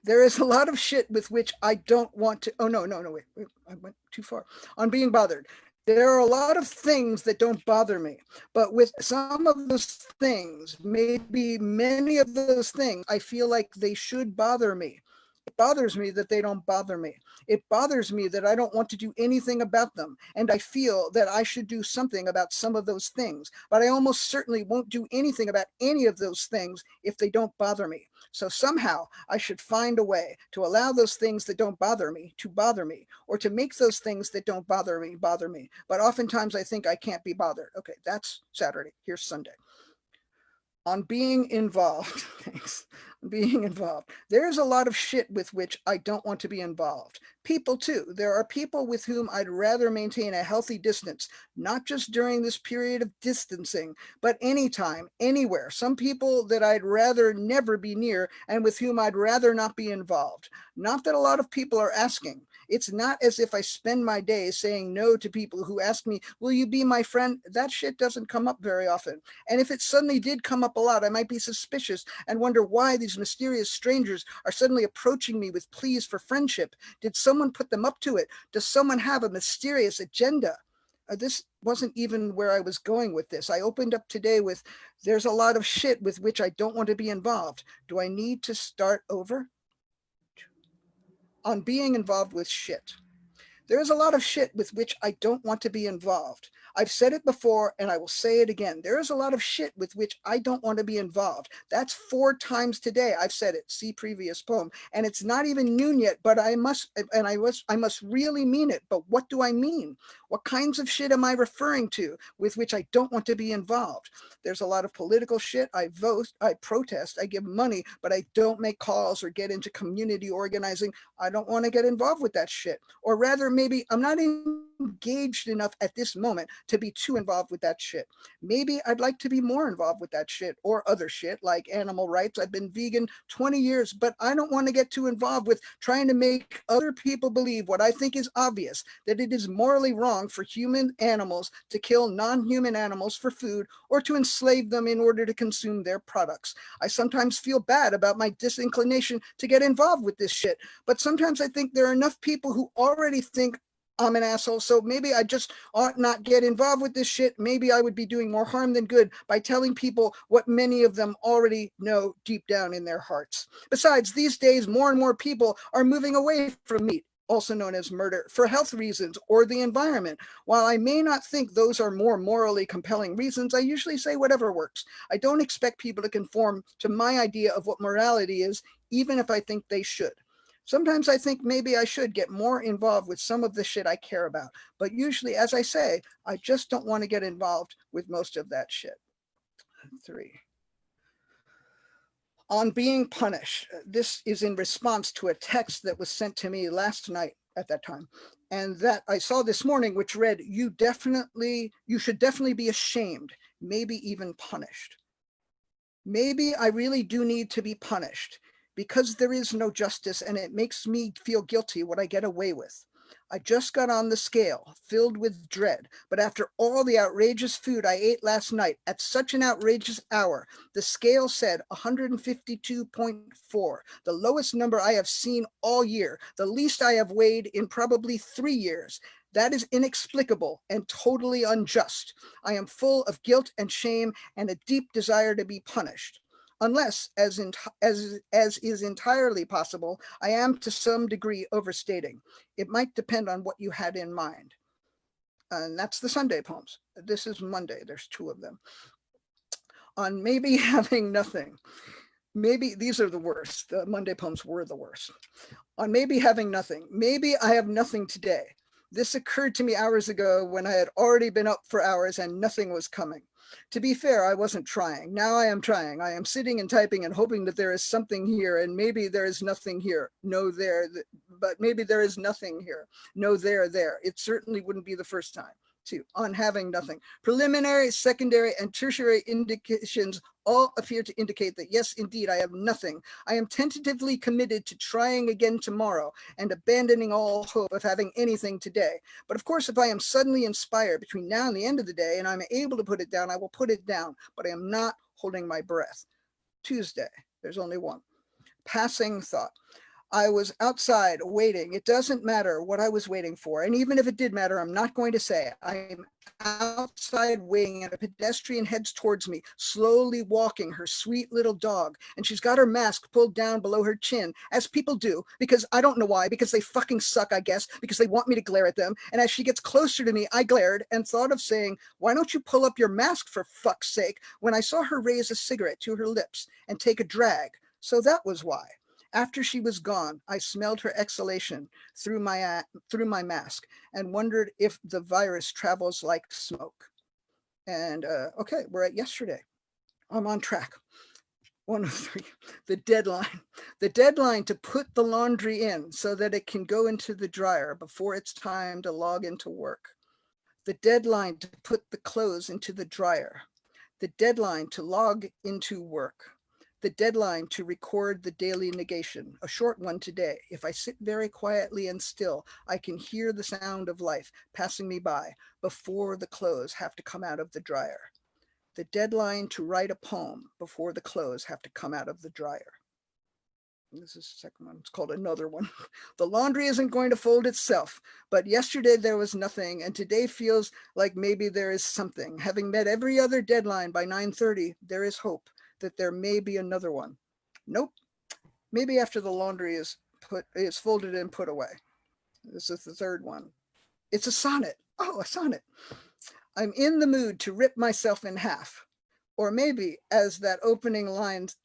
There is a lot of shit with which I don't want to, wait, I went too far. On being bothered. There are a lot of things that don't bother me, but with some of those things, maybe many of those things, I feel like they should bother me. It bothers me that they don't bother me. It bothers me that I don't want to do anything about them. And I feel that I should do something about some of those things, but I almost certainly won't do anything about any of those things if they don't bother me. So somehow I should find a way to allow those things that don't bother me to bother me, or to make those things that don't bother me bother me. But oftentimes I think I can't be bothered. Okay, that's Saturday. Here's Sunday. On being involved, thanks. Being involved. There's a lot of shit with which I don't want to be involved. People too. There are people with whom I'd rather maintain a healthy distance, not just during this period of distancing, but anytime, anywhere. Some people that I'd rather never be near and with whom I'd rather not be involved. Not that a lot of people are asking. It's not as if I spend my days saying no to people who ask me, will you be my friend? That shit doesn't come up very often. And if it suddenly did come up a lot, I might be suspicious and wonder why these mysterious strangers are suddenly approaching me with pleas for friendship. Did someone put them up to it? Does someone have a mysterious agenda? This wasn't even where I was going with this. I opened up today with, there's a lot of shit with which I don't want to be involved. Do I need to start over? On being involved with shit. There is a lot of shit with which I don't want to be involved. I've said it before and I will say it again. There is a lot of shit with which I don't want to be involved. That's 4 times today. I've said it. See previous poem. And it's not even noon yet, but I must really mean it. But what do I mean? What kinds of shit am I referring to with which I don't want to be involved? There's a lot of political shit. I vote, I protest, I give money, but I don't make calls or get into community organizing. I don't want to get involved with that shit. Or rather, maybe I'm not engaged enough at this moment to be too involved with that shit. Maybe I'd like to be more involved with that shit or other shit like animal rights. I've been vegan 20 years, but I don't want to get too involved with trying to make other people believe what I think is obvious, that it is morally wrong for human animals to kill non-human animals for food or to enslave them in order to consume their products. I sometimes feel bad about my disinclination to get involved with this shit, but sometimes I think there are enough people who already think I'm an asshole, so maybe I just ought not get involved with this shit. Maybe I would be doing more harm than good by telling people what many of them already know deep down in their hearts. Besides, these days, more and more people are moving away from meat, also known as murder, for health reasons or the environment. While I may not think those are more morally compelling reasons, I usually say whatever works. I don't expect people to conform to my idea of what morality is, even if I think they should. Sometimes I think maybe I should get more involved with some of the shit I care about. But usually, as I say, I just don't want to get involved with most of that shit. 3. On being punished. This is in response to a text that was sent to me last night at that time, and that I saw this morning, which read, you should definitely be ashamed, maybe even punished. Maybe I really do need to be punished because there is no justice and it makes me feel guilty what I get away with. I just got on the scale, filled with dread, but after all the outrageous food I ate last night at such an outrageous hour, the scale said 152.4, the lowest number I have seen all year, the least I have weighed in probably 3 years. That is inexplicable and totally unjust. I am full of guilt and shame and a deep desire to be punished. Unless, as is entirely possible, I am to some degree overstating. It might depend on what you had in mind. And that's the Sunday poems. This is Monday. There's 2 of them. On maybe having nothing. Maybe these are the worst. The Monday poems were the worst. On maybe having nothing. Maybe I have nothing today. This occurred to me hours ago when I had already been up for hours and nothing was coming. To be fair, I wasn't trying. Now I am trying. I am sitting and typing and hoping that there is something here, and maybe there is nothing here. No there, but maybe there is nothing here. No there. It certainly wouldn't be the first time. 2, on having nothing. Preliminary, secondary, and tertiary indications all appear to indicate that yes, indeed, I have nothing. I am tentatively committed to trying again tomorrow and abandoning all hope of having anything today. But of course, if I am suddenly inspired between now and the end of the day and I'm able to put it down, I will put it down, but I am not holding my breath. Tuesday, there's only one. Passing thought. I was outside waiting. It doesn't matter what I was waiting for. And even if it did matter, I'm not going to say it. I'm outside waiting and a pedestrian heads towards me, slowly walking her sweet little dog. And she's got her mask pulled down below her chin, as people do, because I don't know why, because they fucking suck, I guess, because they want me to glare at them. And as she gets closer to me, I glared and thought of saying, why don't you pull up your mask for fuck's sake, when I saw her raise a cigarette to her lips and take a drag. So that was why. After she was gone, I smelled her exhalation through my mask and wondered if the virus travels like smoke. And okay, we're at yesterday. I'm on track. 1 of 3, the deadline. The deadline to put the laundry in so that it can go into the dryer before it's time to log into work. The deadline to put the clothes into the dryer. The deadline to log into work. The deadline to record the daily negation, a short one today. If I sit very quietly and still, I can hear the sound of life passing me by before the clothes have to come out of the dryer. The deadline to write a poem before the clothes have to come out of the dryer. This is the second one. It's called Another One. The laundry isn't going to fold itself, but yesterday there was nothing, and today feels like maybe there is something. Having met every other deadline by 9:30, there is hope that there may be another one. Nope. Maybe after the laundry is folded and put away. This is the third one. It's a sonnet. Oh, a sonnet. I'm in the mood to rip myself in half. Or maybe as that opening lines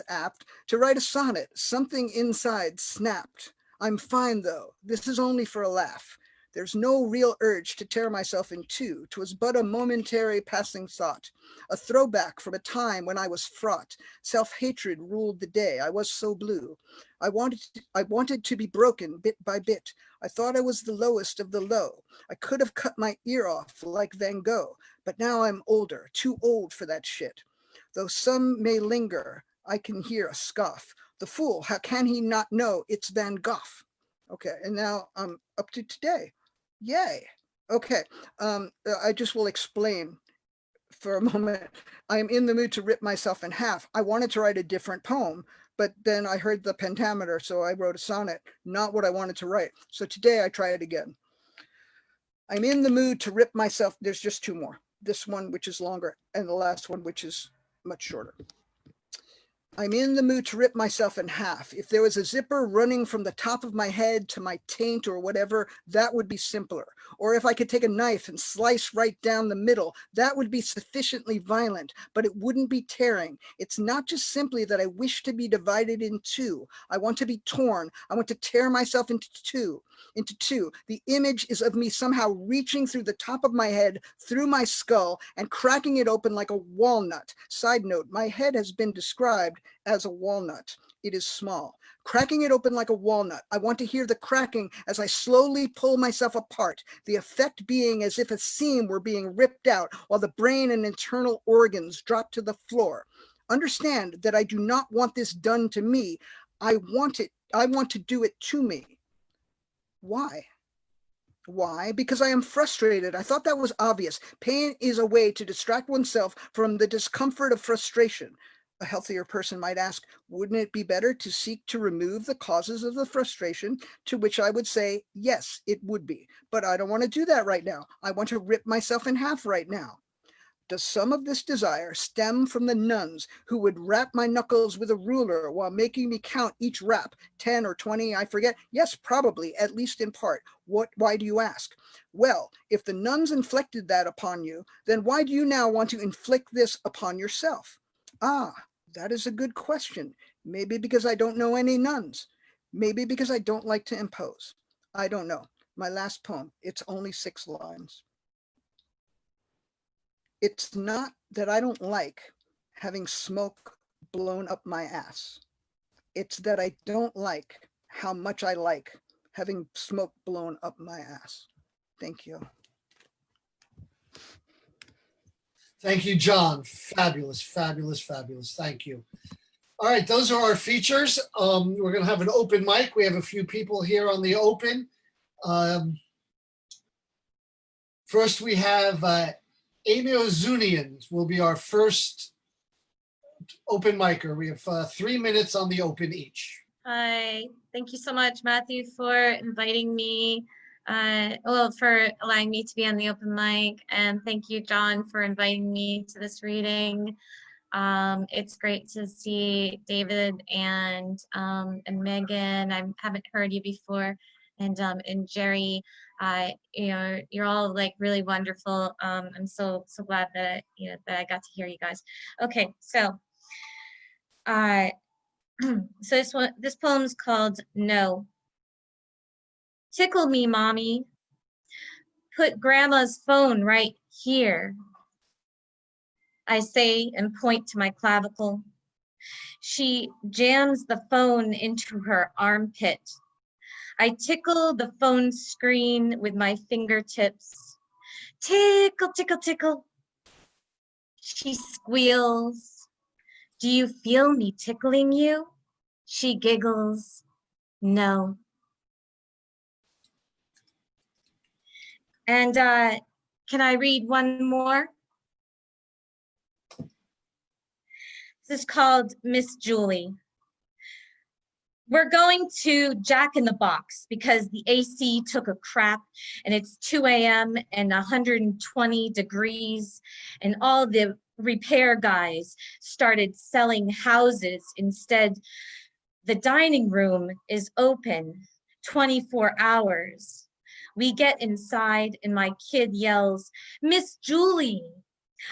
apt, to write a sonnet, something inside snapped. I'm fine though, this is only for a laugh. There's no real urge to tear myself in two. 'Twas but a momentary passing thought, a throwback from a time when I was fraught. Self-hatred ruled the day, I was so blue. I wanted to be broken bit by bit. I thought I was the lowest of the low. I could have cut my ear off like Van Gogh, but now I'm older, too old for that shit. Though some may linger, I can hear a scoff. The fool, how can he not know it's Van Gogh? Okay, and now I'm up to today. Yay. Okay, I just will explain for a moment. I'm in the mood to rip myself in half. I wanted to write a different poem, but then I heard the pentameter, so I wrote a sonnet, not what I wanted to write. So today I try it again. I'm in the mood to rip myself. There's just two more. This one, which is longer, and the last one, which is much shorter. I'm in the mood to rip myself in half. If there was a zipper running from the top of my head to my taint or whatever, that would be simpler. Or if I could take a knife and slice right down the middle, that would be sufficiently violent, but it wouldn't be tearing. It's not just simply that I wish to be divided in two. I want to be torn. I want to tear myself into two. The image is of me somehow reaching through the top of my head, through my skull, and cracking it open like a walnut. Side note, my head has been described as a walnut. It is small. Cracking it open like a walnut. I want to hear the cracking as I slowly pull myself apart, the effect being as if a seam were being ripped out while the brain and internal organs drop to the floor. Understand that I do not want this done to me. I want to do it to me. Why? Why? Because I am frustrated. I thought that was obvious. Pain is a way to distract oneself from the discomfort of frustration. A healthier person might ask, wouldn't it be better to seek to remove the causes of the frustration? To which I would say, yes, it would be. But I don't want to do that right now. I want to rip myself in half right now. Does some of this desire stem from the nuns who would rap my knuckles with a ruler while making me count each rap, 10 or 20, I forget? Yes, probably, at least in part. Why do you ask? Well, if the nuns inflicted that upon you, then why do you now want to inflict this upon yourself? Ah, that is a good question. Maybe because I don't know any nuns. Maybe because I don't like to impose. I don't know. My last poem, it's only 6 lines. It's not that I don't like having smoke blown up my ass. It's that I don't like how much I like having smoke blown up my ass. Thank you. Thank you, John. Fabulous, fabulous, fabulous. Thank you. All right, those are our features. We're going to have an open mic. We have a few people here on the open. First, we have Amy Ozunian will be our first open micer. We have 3 minutes on the open each. Hi, thank you so much, Matthew, for inviting me. For allowing me to be on the open mic, and thank you, John, for inviting me to this reading. It's great to see David and Megan. I haven't heard you before, and Jerry. You're all like really wonderful. I'm so glad that that I got to hear you guys. Okay, so this poem is called No. Tickle me, mommy. Put grandma's phone right here, I say and point to my clavicle. She jams the phone into her armpit. I tickle the phone screen with my fingertips. Tickle, tickle, tickle. She squeals. Do you feel me tickling you? She giggles. No. And can I read one more? This is called Miss Julie. We're going to Jack in the Box because the AC took a crap and it's 2 a.m. and 120 degrees and all the repair guys started selling houses instead. The dining room is open 24 hours. We get inside and my kid yells, "Miss Julie."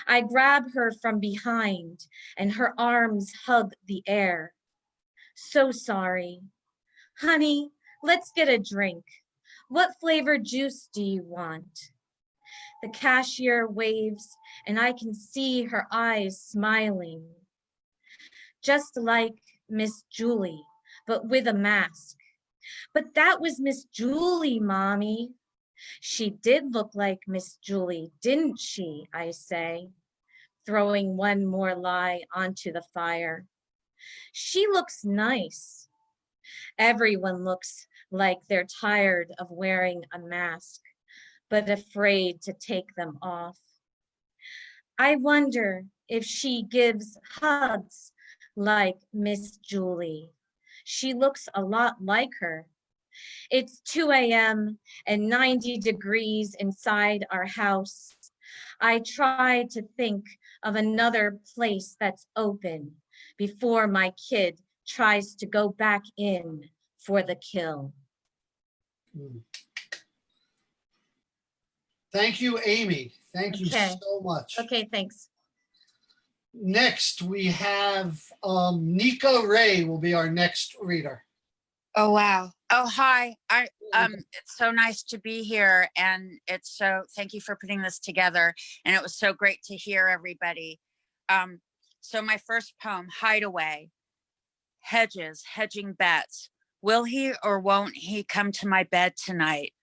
I grab her from behind and her arms hug the air. "So sorry. Honey, let's get a drink. What flavor juice do you want?" The cashier waves and I can see her eyes smiling. Just like Miss Julie, but with a mask. "But that was Miss Julie, Mommy." "She did look like Miss Julie, didn't she?" I say, throwing one more lie onto the fire. "She looks nice." Everyone looks like they're tired of wearing a mask, but afraid to take them off. I wonder if she gives hugs like Miss Julie. She looks a lot like her. It's 2 a.m. and 90 degrees inside our house. I try to think of another place that's open before my kid tries to go back in for the kill. Thank you, Amy. Thank you Okay. so much. Okay, thanks. Next, we have Nika Ray will be our next reader. Oh, wow. Oh, hi. It's so nice to be here. And thank you for putting this together. And it was so great to hear everybody. So my first poem, Hideaway. Hedges, hedging bets. Will he or won't he come to my bed tonight?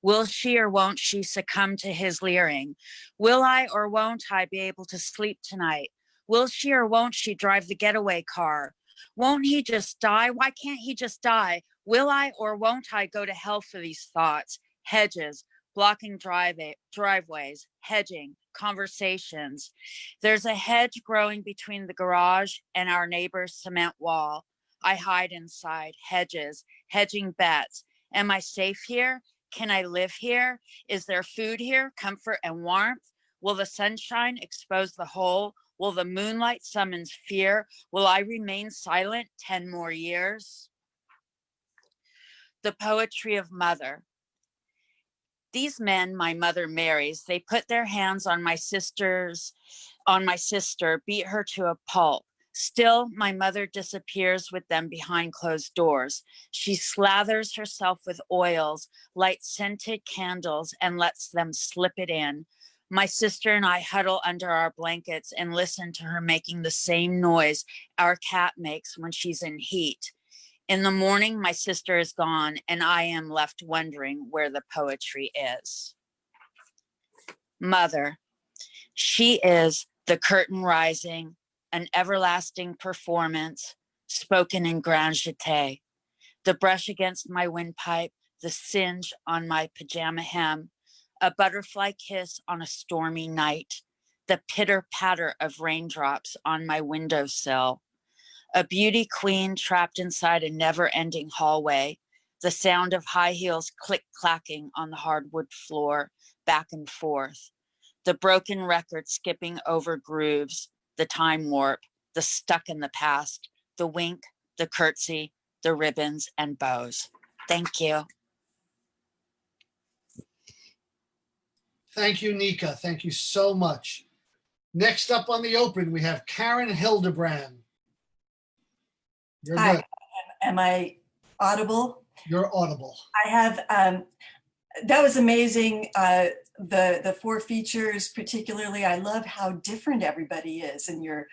Will she or won't she succumb to his leering? Will I or won't I be able to sleep tonight? Will she or won't she drive the getaway car? Won't he just die? Why can't he just die? Will I or won't I go to hell for these thoughts? Hedges, blocking driveways, hedging, conversations. There's a hedge growing between the garage and our neighbor's cement wall. I hide inside, hedges, hedging bets. Am I safe here? Can I live here? Is there food here, comfort and warmth? Will the sunshine expose the hole? Will the moonlight summons fear? Will I remain silent 10 more years? The poetry of mother. These men my mother marries, they put their hands on my sister, beat her to a pulp. Still, my mother disappears with them behind closed doors. She slathers herself with oils, lights scented candles, and lets them slip it in. My sister and I huddle under our blankets and listen to her making the same noise our cat makes when she's in heat. In the morning, my sister is gone, and I am left wondering where the poetry is. Mother, she is the curtain rising, an everlasting performance, spoken in grand jeté. The brush against my windpipe, the singe on my pajama hem, a butterfly kiss on a stormy night, the pitter-patter of raindrops on my windowsill, a beauty queen trapped inside a never-ending hallway, the sound of high heels click-clacking on the hardwood floor, back and forth, the broken record skipping over grooves, the time warp, the stuck in the past, the wink, the curtsy, the ribbons and bows. Thank you. Thank you, Nika. Thank you so much. Next up on the open, we have Karen Hildebrand. You're Hi, good. am I audible? You're audible. I have, that was amazing. The 4 features particularly, I love how different everybody is and your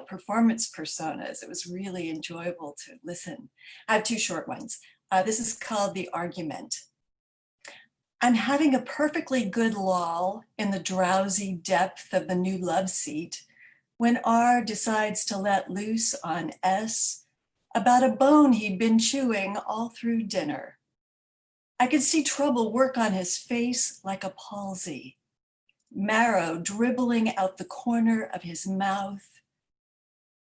performance personas. It was really enjoyable to listen. I have 2 short ones. This is called The Argument. I'm having a perfectly good lull in the drowsy depth of the new love seat when R decides to let loose on S about a bone he'd been chewing all through dinner. I could see trouble work on his face like a palsy, marrow dribbling out the corner of his mouth.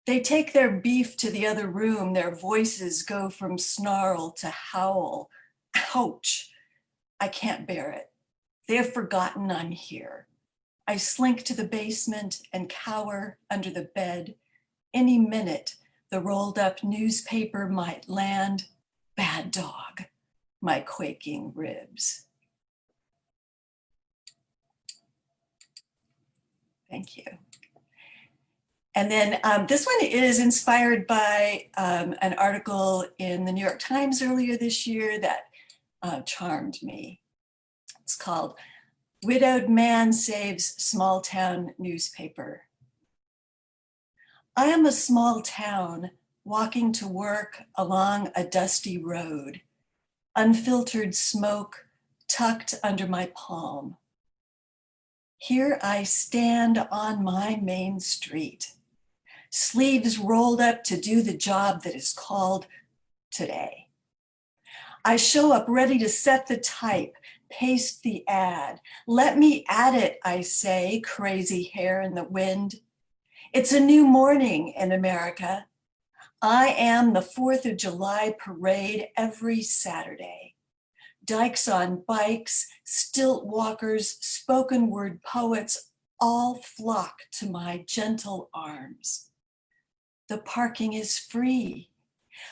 They take their beef to the other room, their voices go from snarl to howl. Ouch, I can't bear it. They have forgotten I'm here. I slink to the basement and cower under the bed. Any minute, the rolled up newspaper might land. Bad dog. my quaking ribs. Thank you. And then this one is inspired by an article in the New York Times earlier this year that charmed me. It's called "Widowed Man Saves Small Town Newspaper." I am a small town walking to work along a dusty road, unfiltered smoke tucked under my palm. Here I stand on my main street, sleeves rolled up to do the job that is called today. I show up ready to set the type, paste the ad. Let me at it, I say, crazy hair in the wind. It's a new morning in America. I am the 4th of July parade every Saturday. Dykes on bikes, stilt walkers, spoken word poets all flock to my gentle arms. The parking is free.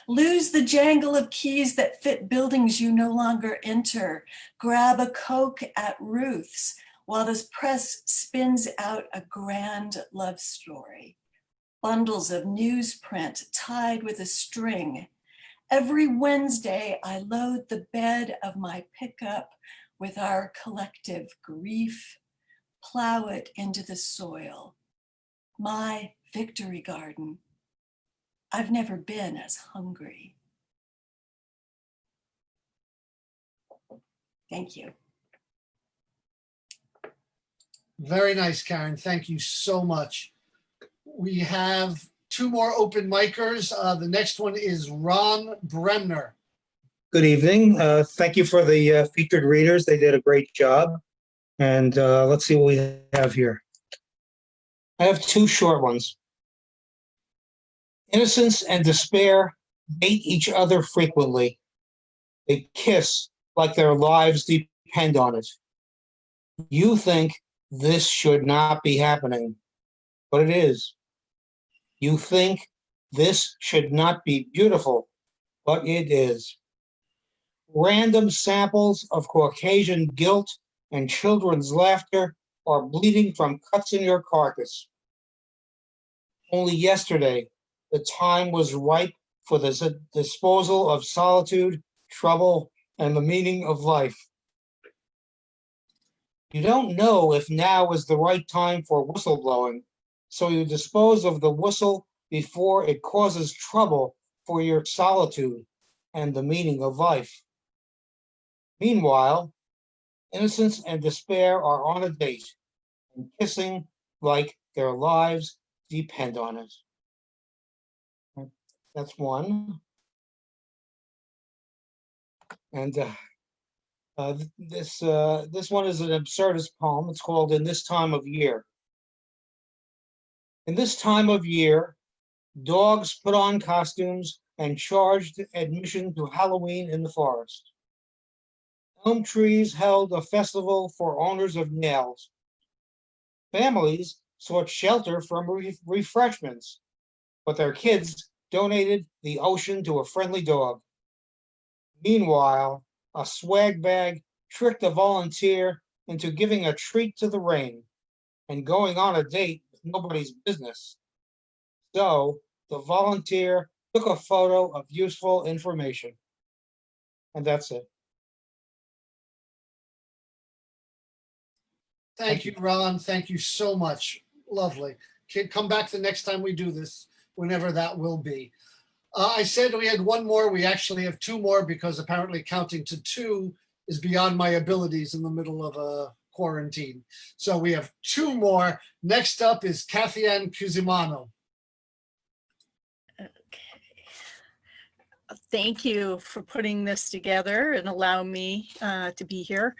Lose the jangle of keys that fit buildings you no longer enter. Grab a Coke at Ruth's while the press spins out a grand love story. Bundles of newsprint tied with a string. Every Wednesday, I load the bed of my pickup with our collective grief, plow it into the soil. My victory garden. I've never been as hungry. Thank you. Very nice, Karen. Thank you so much. We have 2 more open micers. The next one is Ron Bremner. Good evening. Thank you for the featured readers. They did a great job. And let's see what we have here. I have 2 short ones. Innocence and despair date each other frequently. They kiss like their lives depend on it. You think this should not be happening, but it is. You think this should not be beautiful, but it is. Random samples of Caucasian guilt and children's laughter are bleeding from cuts in your carcass. Only yesterday, the time was ripe for the disposal of solitude, trouble, and the meaning of life. You don't know if now is the right time for whistleblowing, so you dispose of the whistle before it causes trouble for your solitude and the meaning of life. Meanwhile, innocence and despair are on a date and kissing like their lives depend on it. That's one. And this one is an absurdist poem. It's called "In This Time of Year." In this time of year, dogs put on costumes and charged admission to Halloween in the forest. Elm trees held a festival for owners of nails. Families sought shelter from refreshments, but their kids donated the ocean to a friendly dog. Meanwhile, a swag bag tricked a volunteer into giving a treat to the rain and going on a date with nobody's business. So the volunteer took a photo of useful information. And that's it. Thank you, Ron. Thank you so much. Lovely. Come back the next time we do this, whenever that will be. I said we had 1 more. We actually have 2 more because apparently counting to 2 is beyond my abilities in the middle of a quarantine. So we have 2 more. Next up is Kathy Ann Cusimano. Okay. Thank you for putting this together and allowing me to be here.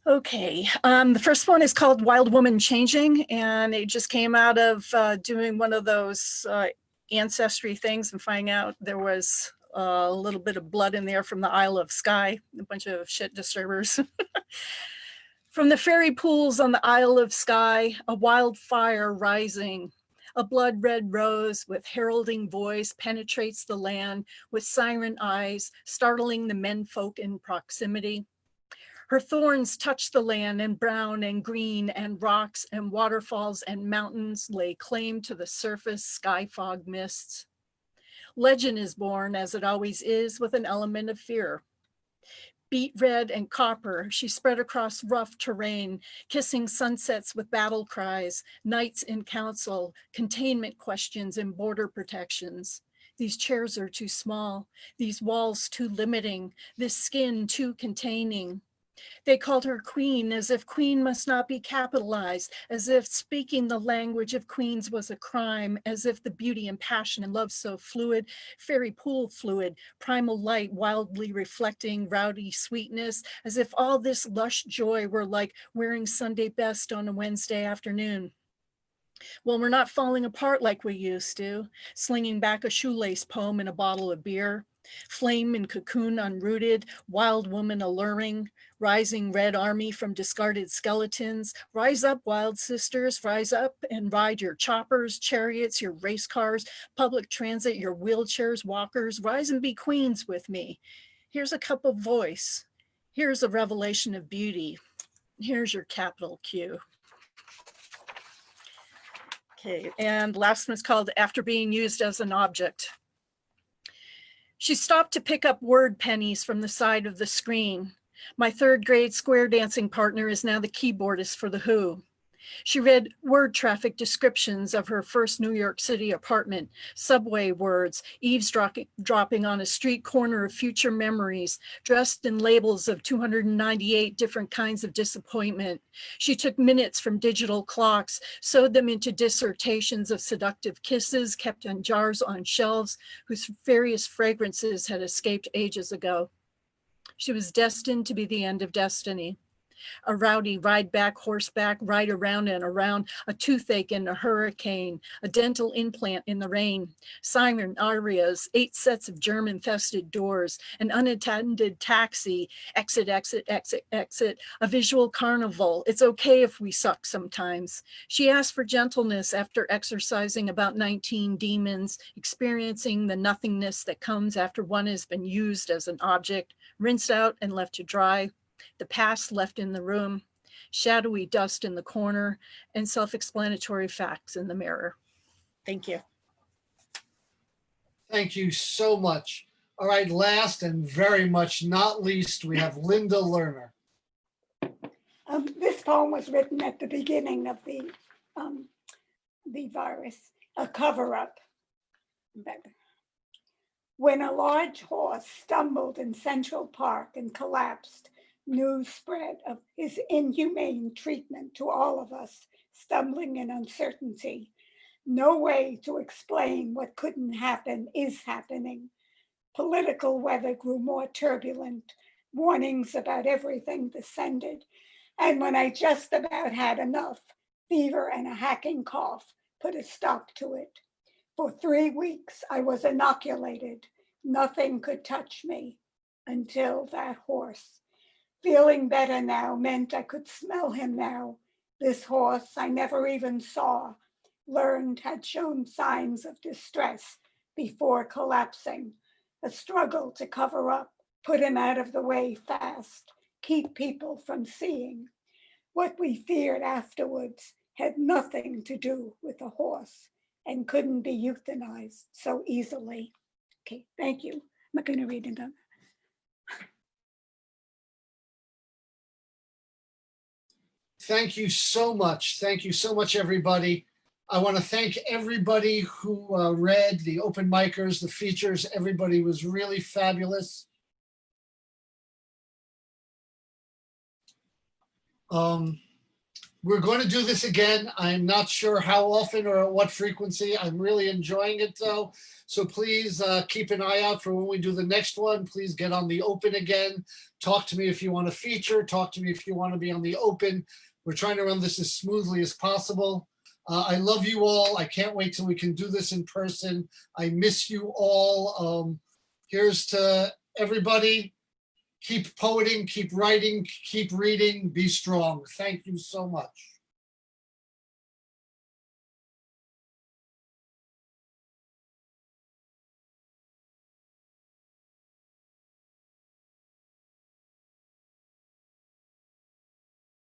Okay, the first one is called Wild Woman Changing, and it just came out of doing one of those ancestry things and finding out there was a little bit of blood in there from the Isle of Skye, a bunch of shit disturbers. From the fairy pools on the Isle of Skye, a wildfire rising, A blood red rose with heralding voice penetrates the land with siren eyes, startling the menfolk in proximity. Her thorns touch the land, and brown and green and rocks and waterfalls and mountains lay claim to the surface sky fog mists. Legend is born, as it always is, with an element of fear. Beet red and copper, she spread across rough terrain, kissing sunsets with battle cries, nights in council, containment questions and border protections. These chairs are too small, these walls too limiting, this skin too containing. They called her queen, as if queen must not be capitalized, as if speaking the language of queens was a crime, as if the beauty and passion and love so fluid, fairy pool fluid, primal light wildly reflecting rowdy sweetness, as if all this lush joy were like wearing Sunday best on a Wednesday afternoon. Well, we're not falling apart like we used to, slinging back a shoelace poem in a bottle of beer. Flame and cocoon unrooted, wild woman alluring, rising red army from discarded skeletons. Rise up, wild sisters, rise up and ride your choppers, chariots, your race cars, public transit, your wheelchairs, walkers. Rise and be queens with me. Here's a cup of voice. Here's a revelation of beauty. Here's your capital Q. Okay, and last one's called After Being Used as an Object. She stopped to pick up word pennies from the side of the screen. My third grade square dancing partner is now the keyboardist for The Who. She read word traffic descriptions of her first New York City apartment, subway words, eavesdropping on a street corner of future memories, dressed in labels of 298 different kinds of disappointment. She took minutes from digital clocks, sewed them into dissertations of seductive kisses kept in jars on shelves whose various fragrances had escaped ages ago. She was destined to be the end of destiny. A rowdy ride back, horseback, ride around and around, a toothache in a hurricane, a dental implant in the rain, siren arias, 8 sets of germ-infested doors, an unattended taxi, exit, exit, exit, exit, a visual carnival. It's okay if we suck sometimes. She asked for gentleness after exercising about 19 demons, experiencing the nothingness that comes after one has been used as an object, rinsed out and left to dry. The past left in the room, shadowy dust in the corner, and self-explanatory facts in the mirror. Thank you. Thank you so much. All right, last and very much not least, we have Linda Lerner. This poem was written at the beginning of the virus, a cover-up. When a large horse stumbled in Central Park and collapsed, news spread of his inhumane treatment to all of us, stumbling in uncertainty. No way to explain what couldn't happen is happening. Political weather grew more turbulent. Warnings about everything descended. And when I just about had enough, fever and a hacking cough put a stop to it. For 3 weeks, I was inoculated. Nothing could touch me until that horse. Feeling better now meant I could smell him now. This horse I never even saw, learned had shown signs of distress before collapsing. A struggle to cover up, put him out of the way fast, keep people from seeing. What we feared afterwards had nothing to do with the horse and couldn't be euthanized so easily. Okay, thank you. I'm not going to read it. Thank you so much. Thank you so much, everybody. I want to thank everybody who read, the open micers, the features. Everybody was really fabulous. We're going to do this again. I'm not sure how often or at what frequency. I'm really enjoying it though. So please keep an eye out for when we do the next one. Please get on the open again. Talk to me if you want to feature. Talk to me if you want to be on the open. We're trying to run this as smoothly as possible. I love you all. I can't wait till we can do this in person. I miss you all. Here's to everybody. Keep poeting, keep writing, keep reading, be strong. Thank you so much.